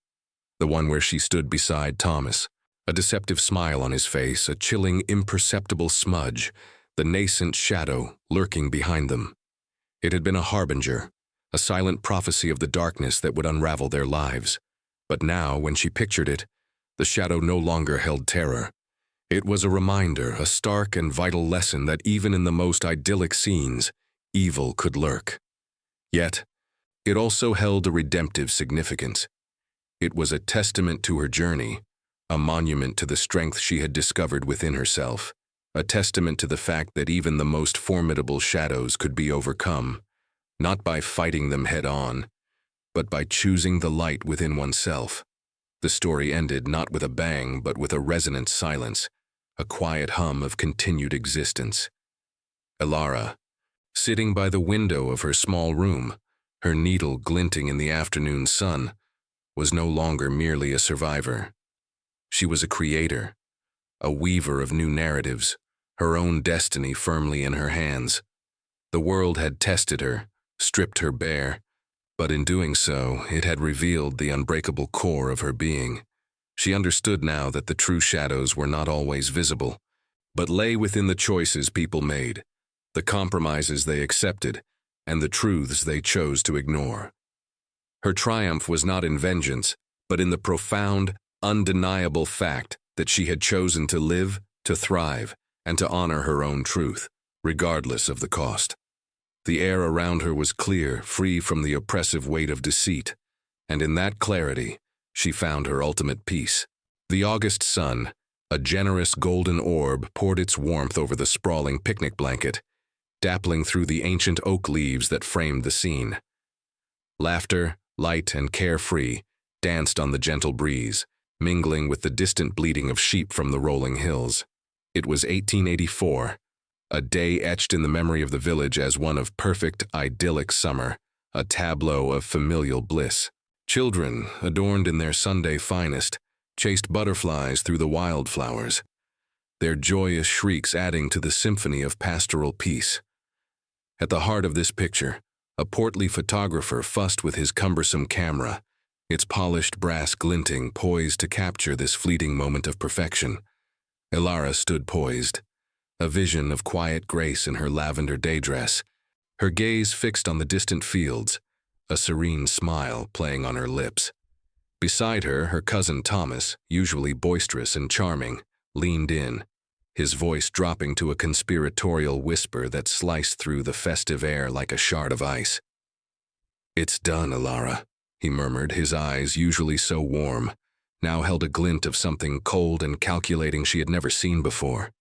the one where she stood beside Thomas, a deceptive smile on his face, a chilling, imperceptible smudge, the nascent shadow lurking behind them. It had been a harbinger, a silent prophecy of the darkness that would unravel their lives. But now, when she pictured it, the shadow no longer held terror. It was a reminder, a stark and vital lesson that even in the most idyllic scenes, evil could lurk. Yet, it also held a redemptive significance. It was a testament to her journey, a monument to the strength she had discovered within herself, a testament to the fact that even the most formidable shadows could be overcome, not by fighting them head-on, but by choosing the light within oneself. The story ended not with a bang, but with a resonant silence, a quiet hum of continued existence. Elara, sitting by the window of her small room, her needle glinting in the afternoon sun, was no longer merely a survivor. She was a creator, a weaver of new narratives, her own destiny firmly in her hands. The world had tested her, stripped her bare, but in doing so, it had revealed the unbreakable core of her being. She understood now that the true shadows were not always visible, but lay within the choices people made, the compromises they accepted, and the truths they chose to ignore. Her triumph was not in vengeance, but in the profound, undeniable fact that she had chosen to live, to thrive, and to honor her own truth, regardless of the cost. The air around her was clear, free from the oppressive weight of deceit, and in that clarity, she found her ultimate peace. The August sun, a generous golden orb, poured its warmth over the sprawling picnic blanket, dappling through the ancient oak leaves that framed the scene. Laughter, light and carefree, danced on the gentle breeze, mingling with the distant bleating of sheep from the rolling hills. It was 1884, a day etched in the memory of the village as one of perfect, idyllic summer, a tableau of familial bliss. Children, adorned in their Sunday finest, chased butterflies through the wildflowers, their joyous shrieks adding to the symphony of pastoral peace. At the heart of this picture, a portly photographer fussed with his cumbersome camera, its polished brass glinting, poised to capture this fleeting moment of perfection. Elara stood poised, a vision of quiet grace in her lavender day dress, her gaze fixed on the distant fields, a serene smile playing on her lips. Beside her, her cousin Thomas, usually boisterous and charming, leaned in, his voice dropping to a conspiratorial whisper that sliced through the festive air like a shard of ice. "It's done, Elara," he murmured, his eyes, usually so warm, now held a glint of something cold and calculating she had never seen before.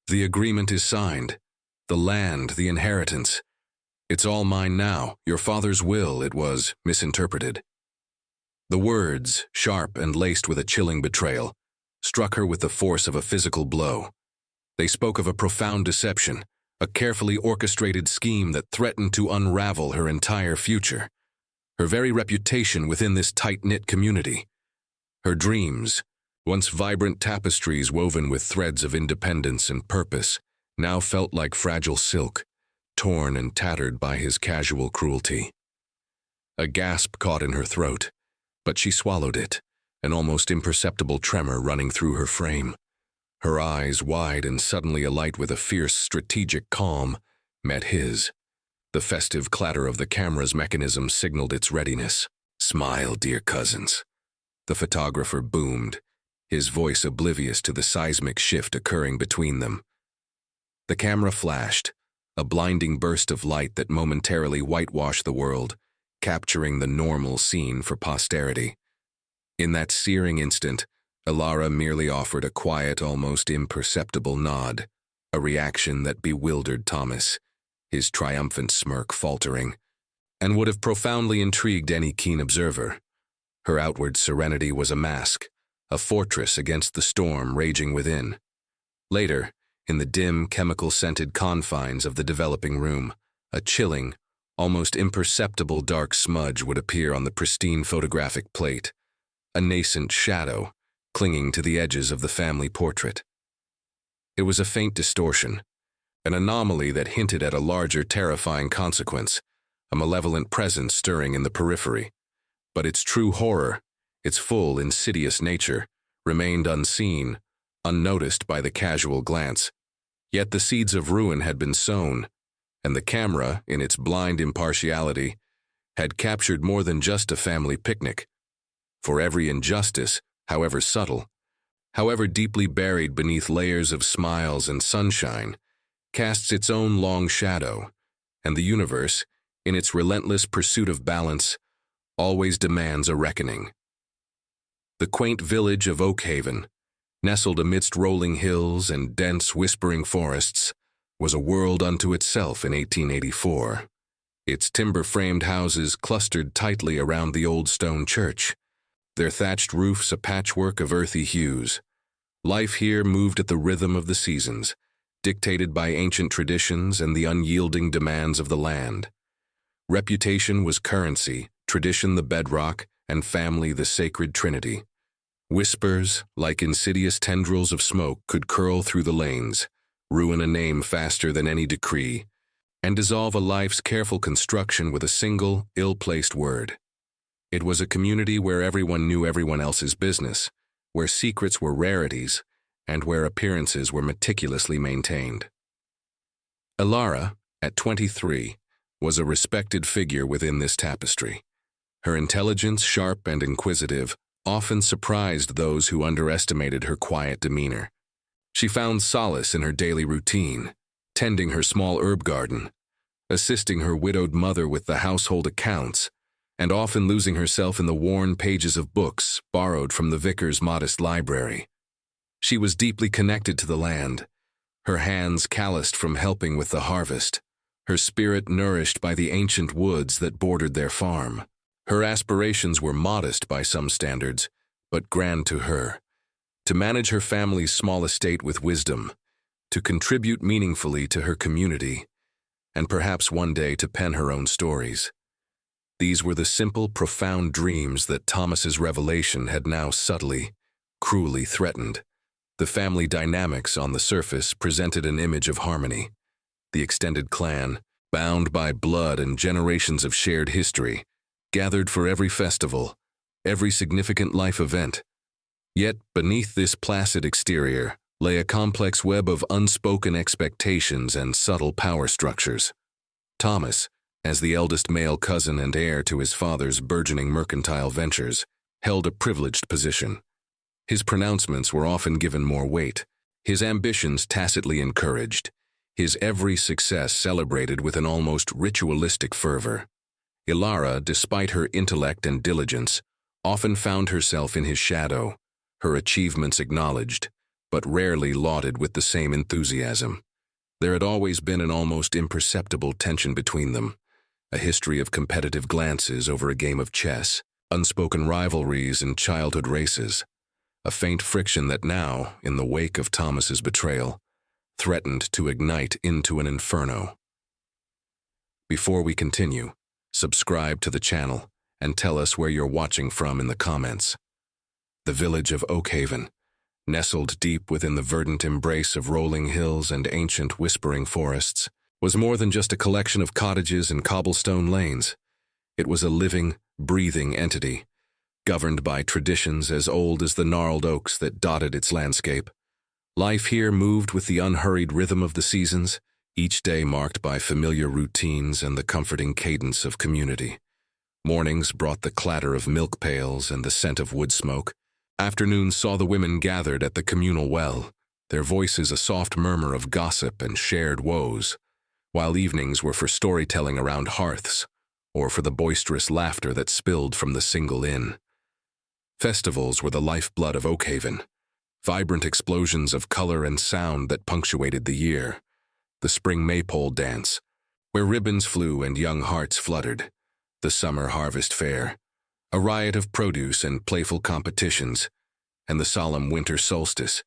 "The agreement is signed. The land, the inheritance. It's all mine now. Your father's will, it was, misinterpreted." The words, sharp and laced with a chilling betrayal, struck her with the force of a physical blow. They spoke of a profound deception, a carefully orchestrated scheme that threatened to unravel her entire future, her very reputation within this tight-knit community. Her dreams, once vibrant tapestries woven with threads of independence and purpose, now felt like fragile silk, torn and tattered by his casual cruelty. A gasp caught in her throat, but she swallowed it, an almost imperceptible tremor running through her frame. Her eyes, wide and suddenly alight with a fierce, strategic calm, met his. The festive clatter of the camera's mechanism signaled its readiness. "Smile, dear cousins," the photographer boomed, his voice oblivious to the seismic shift occurring between them. The camera flashed, a blinding burst of light that momentarily whitewashed the world, capturing the normal scene for posterity. In that searing instant, Elara merely offered a quiet, almost imperceptible nod, a reaction that bewildered Thomas, his triumphant smirk faltering, and would have profoundly intrigued any keen observer. Her outward serenity was a mask, a fortress against the storm raging within. Later, in the dim, chemical-scented confines of the developing room, a chilling, almost imperceptible dark smudge would appear on the pristine photographic plate, a nascent shadow clinging to the edges of the family portrait. It was a faint distortion, an anomaly that hinted at a larger, terrifying consequence, a malevolent presence stirring in the periphery. But its true horror, its full, insidious nature, remained unseen, unnoticed by the casual glance. Yet the seeds of ruin had been sown, and the camera, in its blind impartiality, had captured more than just a family picnic. For every injustice, however subtle, however deeply buried beneath layers of smiles and sunshine, casts its own long shadow, and the universe, in its relentless pursuit of balance, always demands a reckoning. The quaint village of Oakhaven, nestled amidst rolling hills and dense whispering forests, was a world unto itself in 1884. Its timber-framed houses clustered tightly around the old stone church, their thatched roofs a patchwork of earthy hues. Life here moved at the rhythm of the seasons, dictated by ancient traditions and the unyielding demands of the land. Reputation was currency, tradition the bedrock, and family the sacred trinity. Whispers, like insidious tendrils of smoke, could curl through the lanes, ruin a name faster than any decree, and dissolve a life's careful construction with a single, ill-placed word. It was a community where everyone knew everyone else's business, where secrets were rarities, and where appearances were meticulously maintained. Ilara, at 23, was a respected figure within this tapestry. Her intelligence, sharp and inquisitive, often surprised those who underestimated her quiet demeanor. She found solace in her daily routine, tending her small herb garden, assisting her widowed mother with the household accounts, and often losing herself in the worn pages of books borrowed from the vicar's modest library. She was deeply connected to the land, her hands calloused from helping with the harvest, her spirit nourished by the ancient woods that bordered their farm. Her aspirations were modest by some standards, but grand to her. To manage her family's small estate with wisdom, to contribute meaningfully to her community, and perhaps one day to pen her own stories. These were the simple, profound dreams that Thomas's revelation had now subtly, cruelly threatened. The family dynamics on the surface presented an image of harmony. The extended clan, bound by blood and generations of shared history, gathered for every festival, every significant life event. Yet, beneath this placid exterior, lay a complex web of unspoken expectations and subtle power structures. Thomas, as the eldest male cousin and heir to his father's burgeoning mercantile ventures, held a privileged position. His pronouncements were often given more weight, his ambitions tacitly encouraged, his every success celebrated with an almost ritualistic fervor. Ilara, despite her intellect and diligence, often found herself in his shadow, her achievements acknowledged, but rarely lauded with the same enthusiasm. There had always been an almost imperceptible tension between them, a history of competitive glances over a game of chess, unspoken rivalries in childhood races, a faint friction that now, in the wake of Thomas's betrayal, threatened to ignite into an inferno. Before we continue, subscribe to the channel and tell us where you're watching from in the comments. The village of Oakhaven, nestled deep within the verdant embrace of rolling hills and ancient whispering forests, was more than just a collection of cottages and cobblestone lanes. It was a living, breathing entity, governed by traditions as old as the gnarled oaks that dotted its landscape. Life here moved with the unhurried rhythm of the seasons, each day marked by familiar routines and the comforting cadence of community. Mornings brought the clatter of milk pails and the scent of wood smoke. Afternoons saw the women gathered at the communal well, their voices a soft murmur of gossip and shared woes, while evenings were for storytelling around hearths, or for the boisterous laughter that spilled from the single inn. Festivals were the lifeblood of Oakhaven, vibrant explosions of color and sound that punctuated the year. The spring maypole dance, where ribbons flew and young hearts fluttered. The summer harvest fair, a riot of produce and playful competitions, and the solemn winter solstice,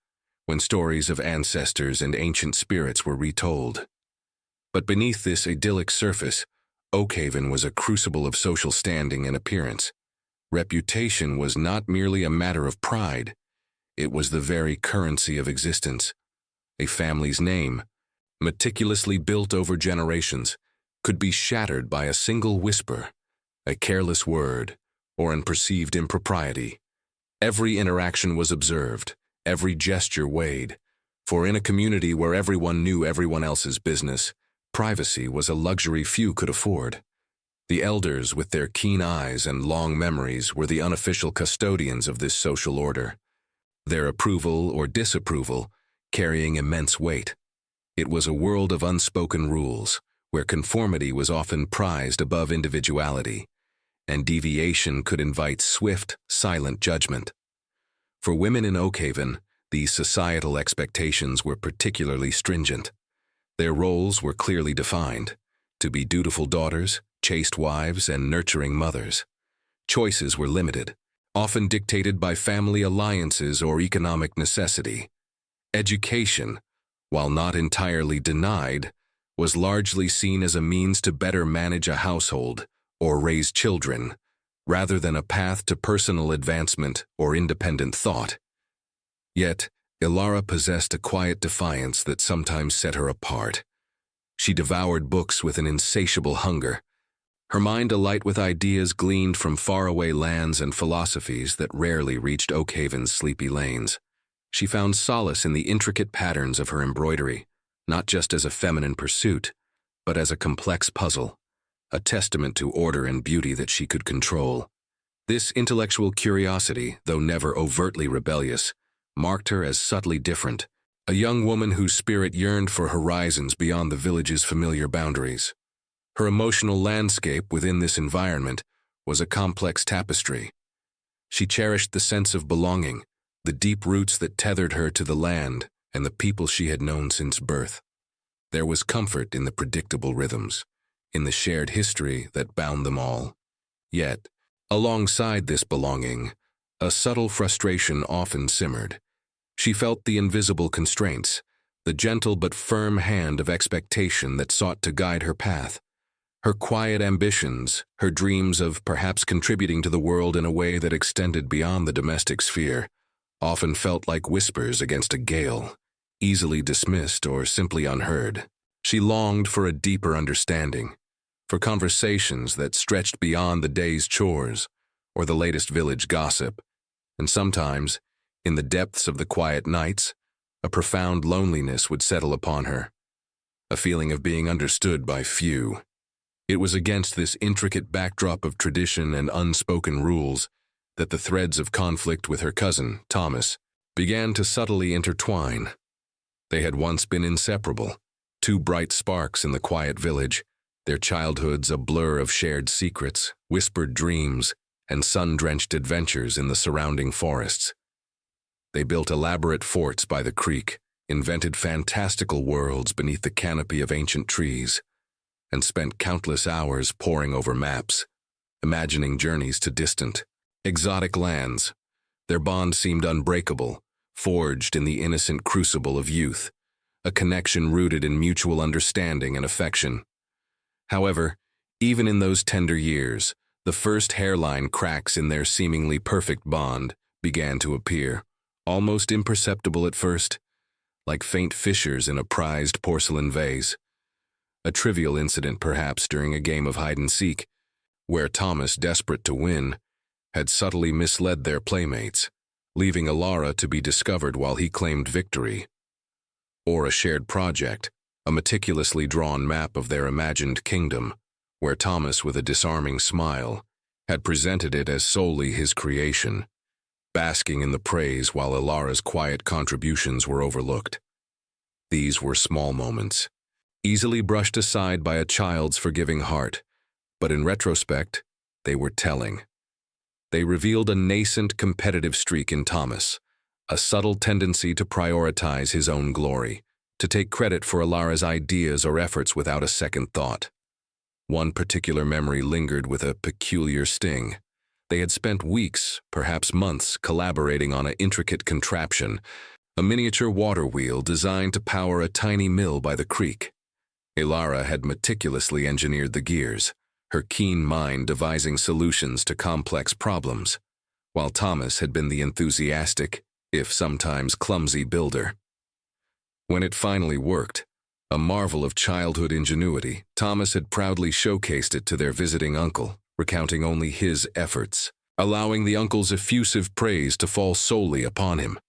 when stories of ancestors and ancient spirits were retold. But beneath this idyllic surface, Oakhaven was a crucible of social standing and appearance. Reputation was not merely a matter of pride, it was the very currency of existence. A family's name, meticulously built over generations, could be shattered by a single whisper, a careless word, or an perceived impropriety. Every interaction was observed, every gesture weighed, for in a community where everyone knew everyone else's business, privacy was a luxury few could afford. The elders, with their keen eyes and long memories, were the unofficial custodians of this social order, their approval or disapproval carrying immense weight. It was a world of unspoken rules, where conformity was often prized above individuality, and deviation could invite swift, silent judgment. For women in Oakhaven, these societal expectations were particularly stringent. Their roles were clearly defined, to be dutiful daughters, chaste wives, and nurturing mothers. Choices were limited, often dictated by family alliances or economic necessity. Education, while not entirely denied, was largely seen as a means to better manage a household or raise children, rather than a path to personal advancement or independent thought. Yet, Ilara possessed a quiet defiance that sometimes set her apart. She devoured books with an insatiable hunger, her mind alight with ideas gleaned from faraway lands and philosophies that rarely reached Oakhaven's sleepy lanes. She found solace in the intricate patterns of her embroidery, not just as a feminine pursuit, but as a complex puzzle, a testament to order and beauty that she could control. This intellectual curiosity, though never overtly rebellious, marked her as subtly different, a young woman whose spirit yearned for horizons beyond the village's familiar boundaries. Her emotional landscape within this environment was a complex tapestry. She cherished the sense of belonging, the deep roots that tethered her to the land and the people she had known since birth. There was comfort in the predictable rhythms, in the shared history that bound them all. Yet, alongside this belonging, a subtle frustration often simmered. She felt the invisible constraints, the gentle but firm hand of expectation that sought to guide her path. Her quiet ambitions, her dreams of perhaps contributing to the world in a way that extended beyond the domestic sphere, often felt like whispers against a gale, easily dismissed or simply unheard. She longed for a deeper understanding, for conversations that stretched beyond the day's chores or the latest village gossip, and sometimes, in the depths of the quiet nights, a profound loneliness would settle upon her, a feeling of being understood by few. It was against this intricate backdrop of tradition and unspoken rules that the threads of conflict with her cousin, Thomas, began to subtly intertwine. They had once been inseparable, two bright sparks in the quiet village, their childhoods a blur of shared secrets, whispered dreams, and sun-drenched adventures in the surrounding forests. They built elaborate forts by the creek, invented fantastical worlds beneath the canopy of ancient trees, and spent countless hours poring over maps, imagining journeys to distant, exotic lands. Their bond seemed unbreakable, forged in the innocent crucible of youth, a connection rooted in mutual understanding and affection. However, even in those tender years, the first hairline cracks in their seemingly perfect bond began to appear, almost imperceptible at first, like faint fissures in a prized porcelain vase. A trivial incident perhaps during a game of hide-and-seek, where Thomas, desperate to win, had subtly misled their playmates, leaving Ilara to be discovered while he claimed victory. Or a shared project, a meticulously drawn map of their imagined kingdom, where Thomas, with a disarming smile, had presented it as solely his creation, basking in the praise while Ilara's quiet contributions were overlooked. These were small moments, easily brushed aside by a child's forgiving heart, but in retrospect, they were telling. They revealed a nascent competitive streak in Thomas, a subtle tendency to prioritize his own glory, to take credit for Ilara's ideas or efforts without a second thought. One particular memory lingered with a peculiar sting. They had spent weeks, perhaps months, collaborating on an intricate contraption, a miniature water wheel designed to power a tiny mill by the creek. Ilara had meticulously engineered the gears, her keen mind devising solutions to complex problems, while Thomas had been the enthusiastic, if sometimes clumsy, builder. When it finally worked, a marvel of childhood ingenuity, Thomas had proudly showcased it to their visiting uncle, recounting only his efforts, allowing the uncle's effusive praise to fall solely upon him.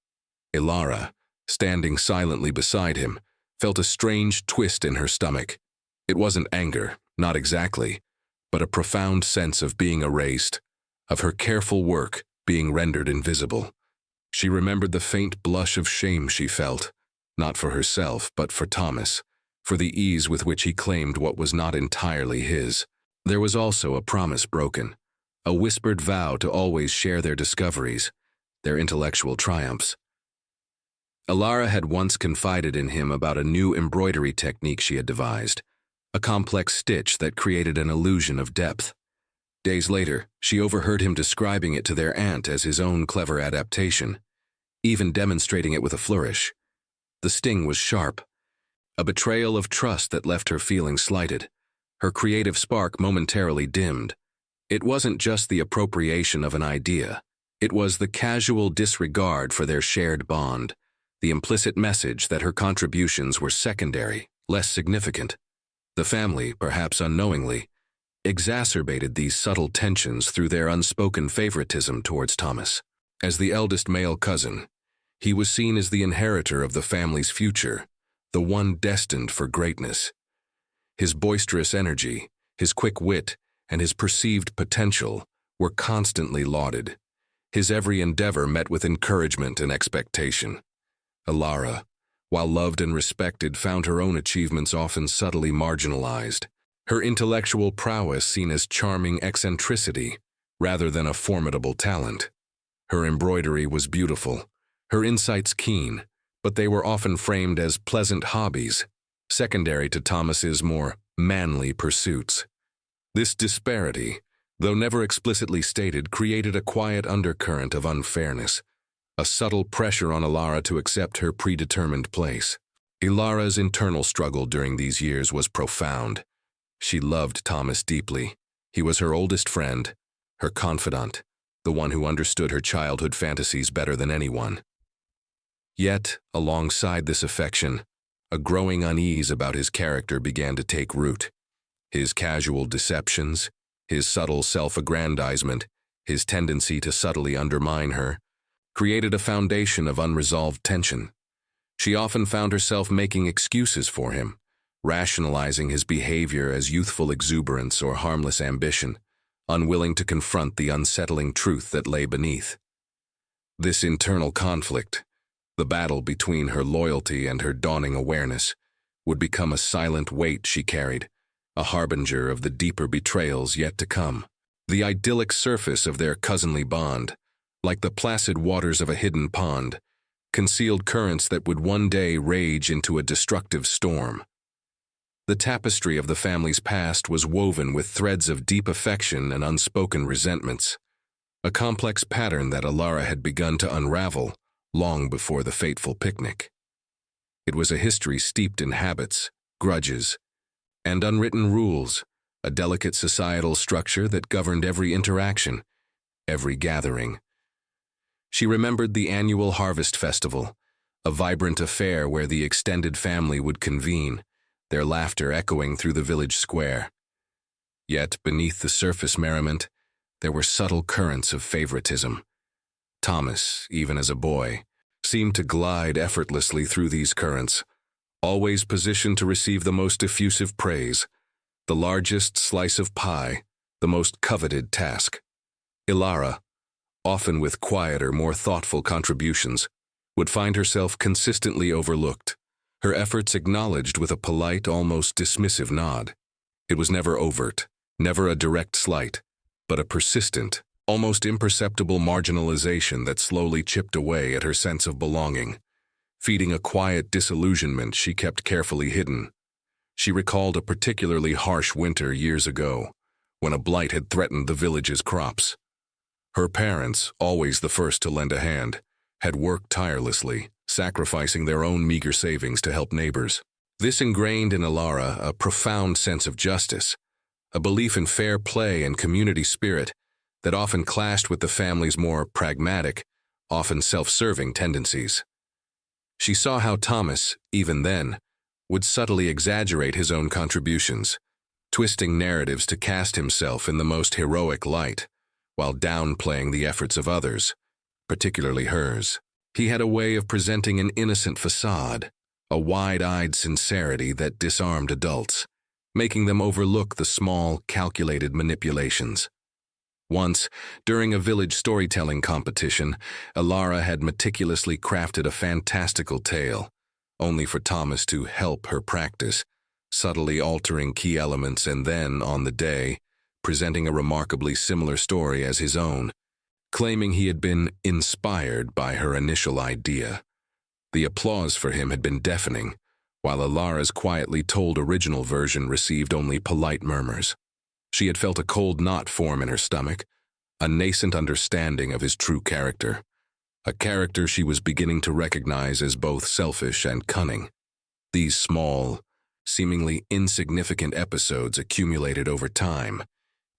Ilara, standing silently beside him, felt a strange twist in her stomach. It wasn't anger, not exactly, but a profound sense of being erased, of her careful work being rendered invisible. She remembered the faint blush of shame she felt, not for herself, but for Thomas, for the ease with which he claimed what was not entirely his. There was also a promise broken, a whispered vow to always share their discoveries, their intellectual triumphs. Ilara had once confided in him about a new embroidery technique she had devised, a complex stitch that created an illusion of depth. Days later, she overheard him describing it to their aunt as his own clever adaptation, even demonstrating it with a flourish. The sting was sharp, a betrayal of trust that left her feeling slighted. Her creative spark momentarily dimmed. It wasn't just the appropriation of an idea. It was the casual disregard for their shared bond, the implicit message that her contributions were secondary, less significant. The family, perhaps unknowingly, exacerbated these subtle tensions through their unspoken favoritism towards Thomas. As the eldest male cousin, he was seen as the inheritor of the family's future, the one destined for greatness. His boisterous energy, his quick wit, and his perceived potential were constantly lauded. His every endeavor met with encouragement and expectation. Ilara, while loved and respected, found her own achievements often subtly marginalized, her intellectual prowess seen as charming eccentricity rather than a formidable talent. Her embroidery was beautiful, her insights keen, but they were often framed as pleasant hobbies, secondary to Thomas's more manly pursuits. This disparity, though never explicitly stated, created a quiet undercurrent of unfairness, a subtle pressure on Ilara to accept her predetermined place. Ilara's internal struggle during these years was profound. She loved Thomas deeply. He was her oldest friend, her confidant, the one who understood her childhood fantasies better than anyone. Yet, alongside this affection, a growing unease about his character began to take root. His casual deceptions, his subtle self-aggrandizement, his tendency to subtly undermine her, created a foundation of unresolved tension. She often found herself making excuses for him, rationalizing his behavior as youthful exuberance or harmless ambition, unwilling to confront the unsettling truth that lay beneath. This internal conflict, the battle between her loyalty and her dawning awareness, would become a silent weight she carried, a harbinger of the deeper betrayals yet to come. The idyllic surface of their cousinly bond, like the placid waters of a hidden pond, concealed currents that would one day rage into a destructive storm. The tapestry of the family's past was woven with threads of deep affection and unspoken resentments, a complex pattern that Ilara had begun to unravel long before the fateful picnic. It was a history steeped in habits, grudges, and unwritten rules, a delicate societal structure that governed every interaction, every gathering. She remembered the annual harvest festival, a vibrant affair where the extended family would convene, their laughter echoing through the village square. Yet, beneath the surface merriment, there were subtle currents of favoritism. Thomas, even as a boy, seemed to glide effortlessly through these currents, always positioned to receive the most effusive praise, the largest slice of pie, the most coveted task. Ilara, often with quieter, more thoughtful contributions, would find herself consistently overlooked, her efforts acknowledged with a polite, almost dismissive nod. It was never overt, never a direct slight, but a persistent, almost imperceptible marginalization that slowly chipped away at her sense of belonging, feeding a quiet disillusionment she kept carefully hidden. She recalled a particularly harsh winter years ago, when a blight had threatened the village's crops. Her parents, always the first to lend a hand, had worked tirelessly, sacrificing their own meager savings to help neighbors. This ingrained in Ilara a profound sense of justice, a belief in fair play and community spirit that often clashed with the family's more pragmatic, often self-serving tendencies. She saw how Thomas, even then, would subtly exaggerate his own contributions, twisting narratives to cast himself in the most heroic light, while downplaying the efforts of others, particularly hers. He had a way of presenting an innocent facade, a wide-eyed sincerity that disarmed adults, making them overlook the small, calculated manipulations. Once, during a village storytelling competition, Ilara had meticulously crafted a fantastical tale, only for Thomas to help her practice, subtly altering key elements and then, on the day, presenting a remarkably similar story as his own, claiming he had been inspired by her initial idea. The applause for him had been deafening, while Ilara's quietly told original version received only polite murmurs. She had felt a cold knot form in her stomach, a nascent understanding of his true character, a character she was beginning to recognize as both selfish and cunning. These small, seemingly insignificant episodes accumulated over time,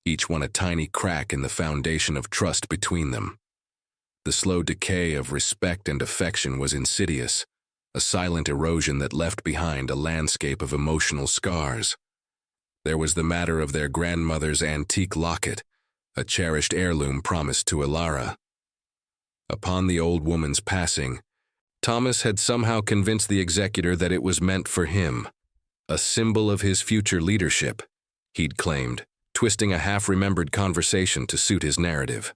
each one a tiny crack in the foundation of trust between them. The slow decay of respect and affection was insidious, a silent erosion that left behind a landscape of emotional scars. There was the matter of their grandmother's antique locket, a cherished heirloom promised to Ilara. Upon the old woman's passing, Thomas had somehow convinced the executor that it was meant for him, a symbol of his future leadership, he'd claimed, twisting a half-remembered conversation to suit his narrative.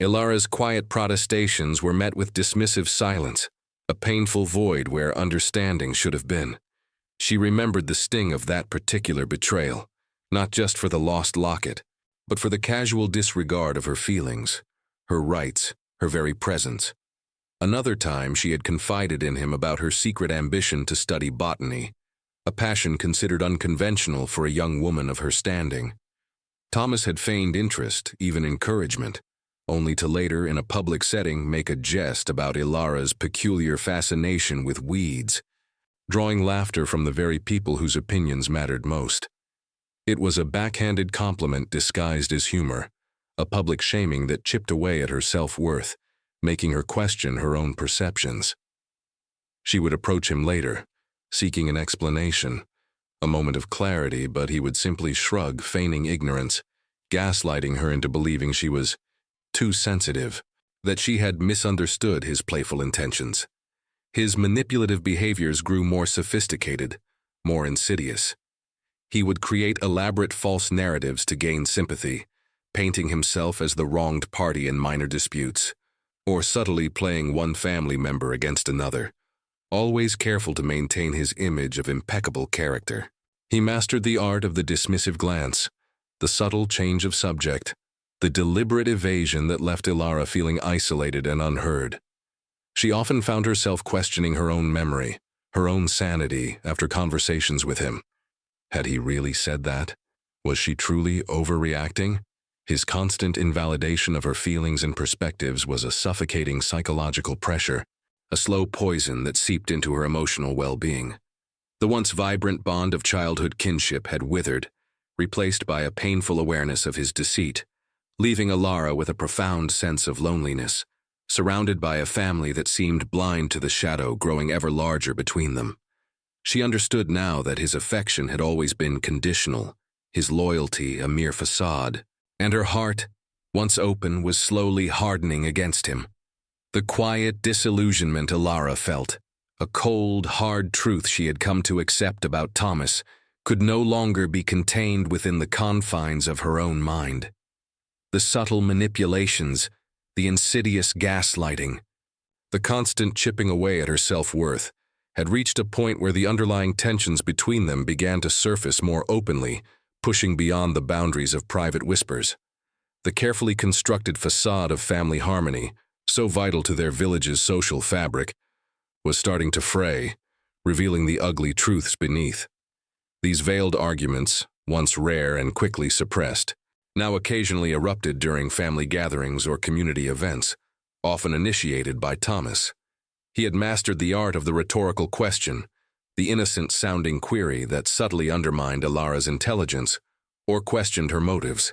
Ilara's quiet protestations were met with dismissive silence, a painful void where understanding should have been. She remembered the sting of that particular betrayal, not just for the lost locket, but for the casual disregard of her feelings, her rights, her very presence. Another time she had confided in him about her secret ambition to study botany, a passion considered unconventional for a young woman of her standing. Thomas had feigned interest, even encouragement, only to later, in a public setting, make a jest about Ilara's peculiar fascination with weeds, drawing laughter from the very people whose opinions mattered most. It was a backhanded compliment disguised as humor, a public shaming that chipped away at her self-worth, making her question her own perceptions. She would approach him later, seeking an explanation, a moment of clarity, but he would simply shrug, feigning ignorance, gaslighting her into believing she was too sensitive, that she had misunderstood his playful intentions. His manipulative behaviors grew more sophisticated, more insidious. He would create elaborate false narratives to gain sympathy, painting himself as the wronged party in minor disputes, or subtly playing one family member against another, always careful to maintain his image of impeccable character. He mastered the art of the dismissive glance, the subtle change of subject, the deliberate evasion that left Ilara feeling isolated and unheard. She often found herself questioning her own memory, her own sanity after conversations with him. Had he really said that? Was she truly overreacting? His constant invalidation of her feelings and perspectives was a suffocating psychological pressure, a slow poison that seeped into her emotional well-being. The once vibrant bond of childhood kinship had withered, replaced by a painful awareness of his deceit, leaving Ilara with a profound sense of loneliness, surrounded by a family that seemed blind to the shadow growing ever larger between them. She understood now that his affection had always been conditional, his loyalty a mere facade, and her heart, once open, was slowly hardening against him. The quiet disillusionment Ilara felt, a cold, hard truth she had come to accept about Thomas, could no longer be contained within the confines of her own mind. The subtle manipulations, the insidious gaslighting, the constant chipping away at her self-worth, had reached a point where the underlying tensions between them began to surface more openly, pushing beyond the boundaries of private whispers. The carefully constructed facade of family harmony, so vital to their village's social fabric, was starting to fray, revealing the ugly truths beneath. These veiled arguments, once rare and quickly suppressed, now occasionally erupted during family gatherings or community events, often initiated by Thomas. He had mastered the art of the rhetorical question, the innocent-sounding query that subtly undermined Ilara's intelligence or questioned her motives.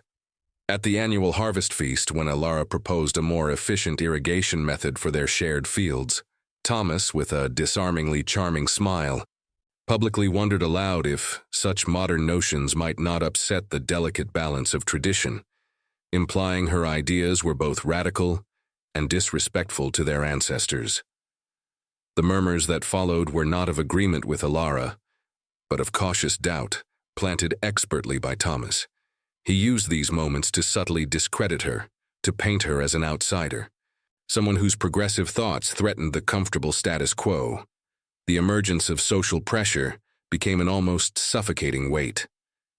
At the annual harvest feast, when Ilara proposed a more efficient irrigation method for their shared fields, Thomas, with a disarmingly charming smile, publicly wondered aloud if such modern notions might not upset the delicate balance of tradition, implying her ideas were both radical and disrespectful to their ancestors. The murmurs that followed were not of agreement with Ilara, but of cautious doubt, planted expertly by Thomas. He used these moments to subtly discredit her, to paint her as an outsider, someone whose progressive thoughts threatened the comfortable status quo. The emergence of social pressure became an almost suffocating weight.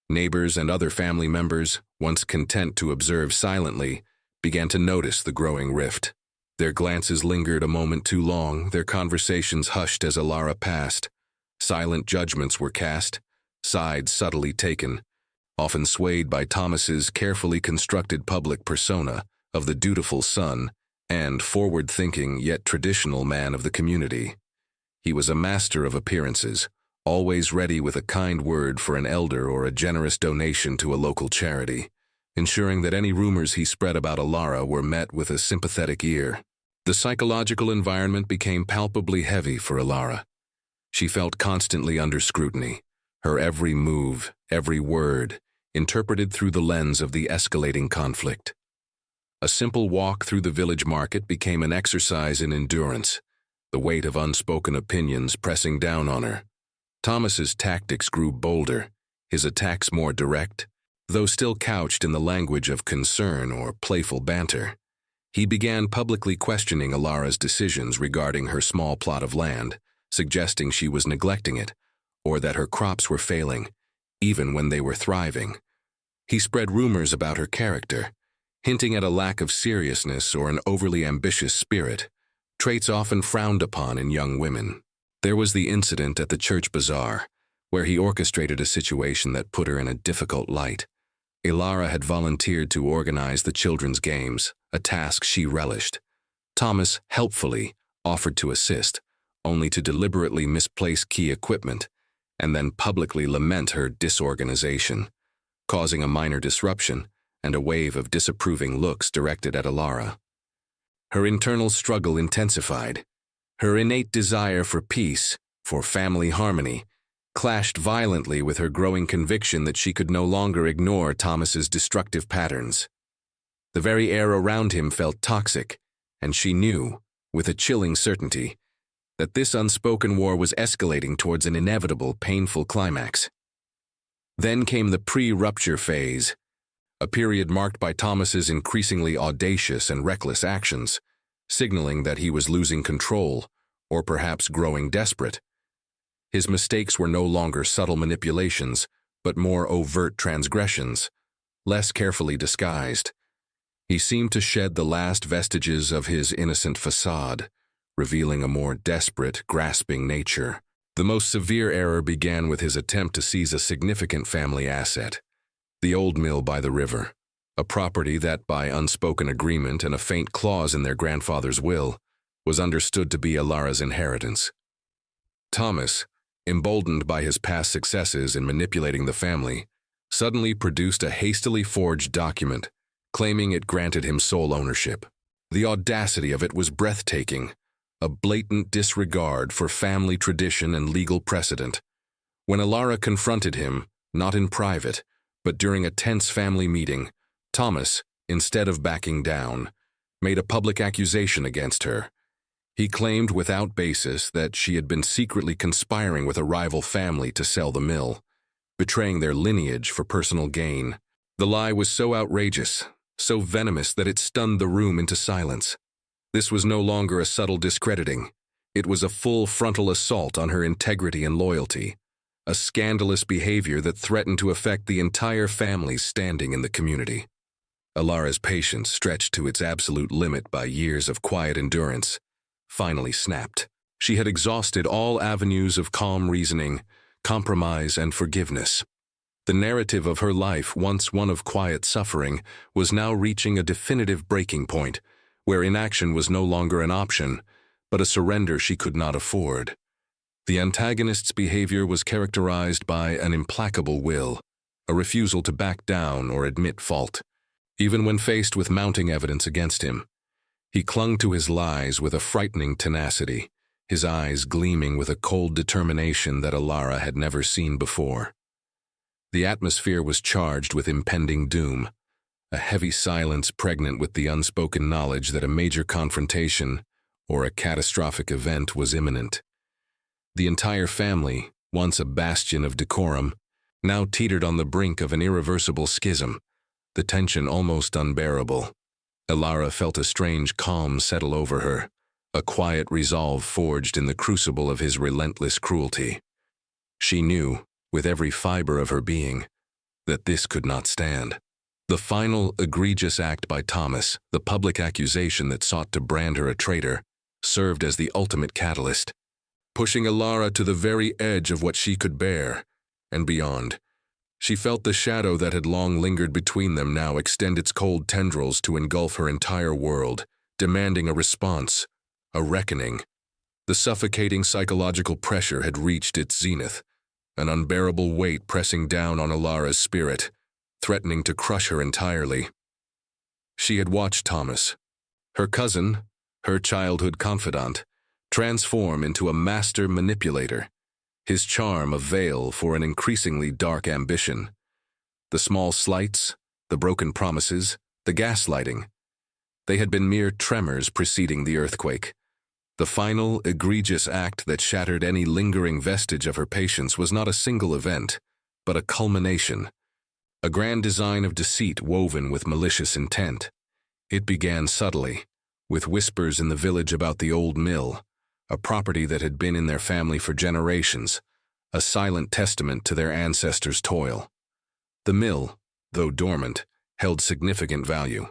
Neighbors and other family members, once content to observe silently, began to notice the growing rift. Their glances lingered a moment too long, their conversations hushed as Ilara passed. Silent judgments were cast, sides subtly taken, often swayed by Thomas's carefully constructed public persona of the dutiful son and forward-thinking yet traditional man of the community. He was a master of appearances, always ready with a kind word for an elder or a generous donation to a local charity, ensuring that any rumors he spread about Alara were met with a sympathetic ear. The psychological environment became palpably heavy for Alara. She felt constantly under scrutiny, her every move, every word, interpreted through the lens of the escalating conflict. A simple walk through the village market became an exercise in endurance, the weight of unspoken opinions pressing down on her. Thomas's tactics grew bolder, his attacks more direct, though still couched in the language of concern or playful banter. He began publicly questioning Alara's decisions regarding her small plot of land, suggesting she was neglecting it, or that her crops were failing, even when they were thriving. He spread rumors about her character, hinting at a lack of seriousness or an overly ambitious spirit, traits often frowned upon in young women. There was the incident at the church bazaar, where he orchestrated a situation that put her in a difficult light. Alara had volunteered to organize the children's games, a task she relished. Thomas helpfully offered to assist, only to deliberately misplace key equipment, and then publicly lament her disorganization, causing a minor disruption and a wave of disapproving looks directed at Alara. Her internal struggle intensified. Her innate desire for peace, for family harmony, clashed violently with her growing conviction that she could no longer ignore Thomas's destructive patterns. The very air around him felt toxic, and she knew, with a chilling certainty, that this unspoken war was escalating towards an inevitable, painful climax. Then came the pre-rupture phase, a period marked by Thomas's increasingly audacious and reckless actions, signaling that he was losing control, or perhaps growing desperate. His mistakes were no longer subtle manipulations, but more overt transgressions, less carefully disguised. He seemed to shed the last vestiges of his innocent facade, revealing a more desperate, grasping nature. The most severe error began with his attempt to seize a significant family asset, the old mill by the river, a property that, by unspoken agreement and a faint clause in their grandfather's will, was understood to be Alara's inheritance. Thomas, emboldened by his past successes in manipulating the family, suddenly produced a hastily forged document, claiming it granted him sole ownership. The audacity of it was breathtaking, a blatant disregard for family tradition and legal precedent. When Alara confronted him, not in private, but during a tense family meeting, Thomas, instead of backing down, made a public accusation against her. He claimed without basis that she had been secretly conspiring with a rival family to sell the mill, betraying their lineage for personal gain. The lie was so outrageous, so venomous that it stunned the room into silence. This was no longer a subtle discrediting. It was a full frontal assault on her integrity and loyalty, a scandalous behavior that threatened to affect the entire family's standing in the community. Alara's patience, stretched to its absolute limit by years of quiet endurance, finally snapped. She had exhausted all avenues of calm reasoning, compromise, and forgiveness. The narrative of her life, once one of quiet suffering, was now reaching a definitive breaking point, where inaction was no longer an option, but a surrender she could not afford. The antagonist's behavior was characterized by an implacable will, a refusal to back down or admit fault. Even when faced with mounting evidence against him, he clung to his lies with a frightening tenacity, his eyes gleaming with a cold determination that Alara had never seen before. The atmosphere was charged with impending doom, a heavy silence pregnant with the unspoken knowledge that a major confrontation or a catastrophic event was imminent. The entire family, once a bastion of decorum, now teetered on the brink of an irreversible schism, the tension almost unbearable. Alara felt a strange calm settle over her, a quiet resolve forged in the crucible of his relentless cruelty. She knew, with every fiber of her being, that this could not stand. The final egregious act by Thomas, the public accusation that sought to brand her a traitor, served as the ultimate catalyst, pushing Alara to the very edge of what she could bear, and beyond. She felt the shadow that had long lingered between them now extend its cold tendrils to engulf her entire world, demanding a response, a reckoning. The suffocating psychological pressure had reached its zenith, an unbearable weight pressing down on Alara's spirit, threatening to crush her entirely. She had watched Thomas, her cousin, her childhood confidant, transform into a master manipulator, his charm a veil for an increasingly dark ambition. The small slights, the broken promises, the gaslighting, they had been mere tremors preceding the earthquake. The final, egregious act that shattered any lingering vestige of her patience was not a single event, but a culmination, a grand design of deceit woven with malicious intent. It began subtly, with whispers in the village about the old mill, a property that had been in their family for generations, a silent testament to their ancestors' toil. The mill, though dormant, held significant value,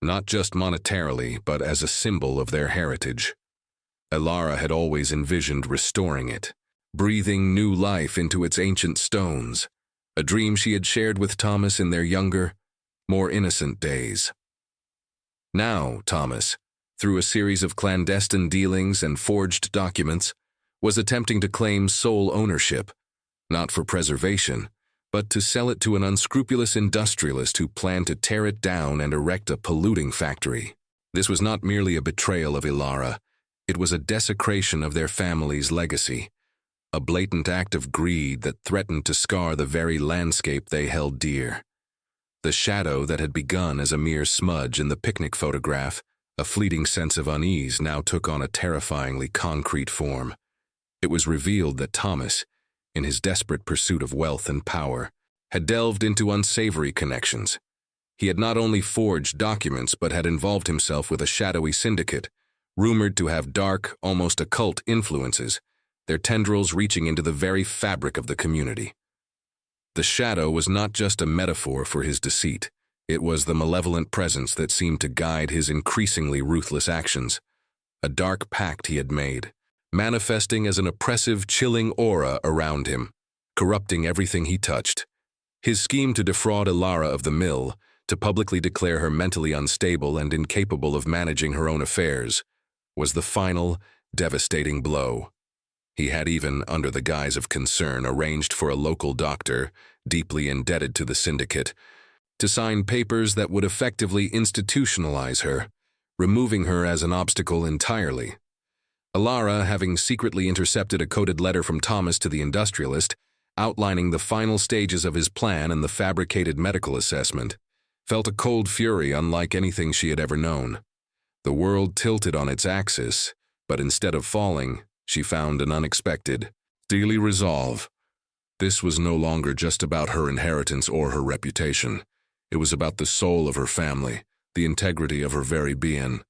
not just monetarily, but as a symbol of their heritage. Alara had always envisioned restoring it, breathing new life into its ancient stones, a dream she had shared with Thomas in their younger, more innocent days. Now, Thomas, through a series of clandestine dealings and forged documents, was attempting to claim sole ownership, not for preservation, but to sell it to an unscrupulous industrialist who planned to tear it down and erect a polluting factory. This was not merely a betrayal of Alara, it was a desecration of their family's legacy, a blatant act of greed that threatened to scar the very landscape they held dear. The shadow that had begun as a mere smudge in the picnic photograph, a fleeting sense of unease, now took on a terrifyingly concrete form. It was revealed that Thomas, in his desperate pursuit of wealth and power, had delved into unsavory connections. He had not only forged documents but had involved himself with a shadowy syndicate, rumored to have dark, almost occult influences, their tendrils reaching into the very fabric of the community. The shadow was not just a metaphor for his deceit, it was the malevolent presence that seemed to guide his increasingly ruthless actions, a dark pact he had made, manifesting as an oppressive, chilling aura around him, corrupting everything he touched. His scheme to defraud Alara of the mill, to publicly declare her mentally unstable and incapable of managing her own affairs, was the final, devastating blow. He had even, under the guise of concern, arranged for a local doctor, deeply indebted to the syndicate, to sign papers that would effectively institutionalize her, removing her as an obstacle entirely. Alara, having secretly intercepted a coded letter from Thomas to the industrialist, outlining the final stages of his plan and the fabricated medical assessment, felt a cold fury unlike anything she had ever known. The world tilted on its axis, but instead of falling, she found an unexpected, steely resolve. This was no longer just about her inheritance or her reputation. It was about the soul of her family, the integrity of her very being.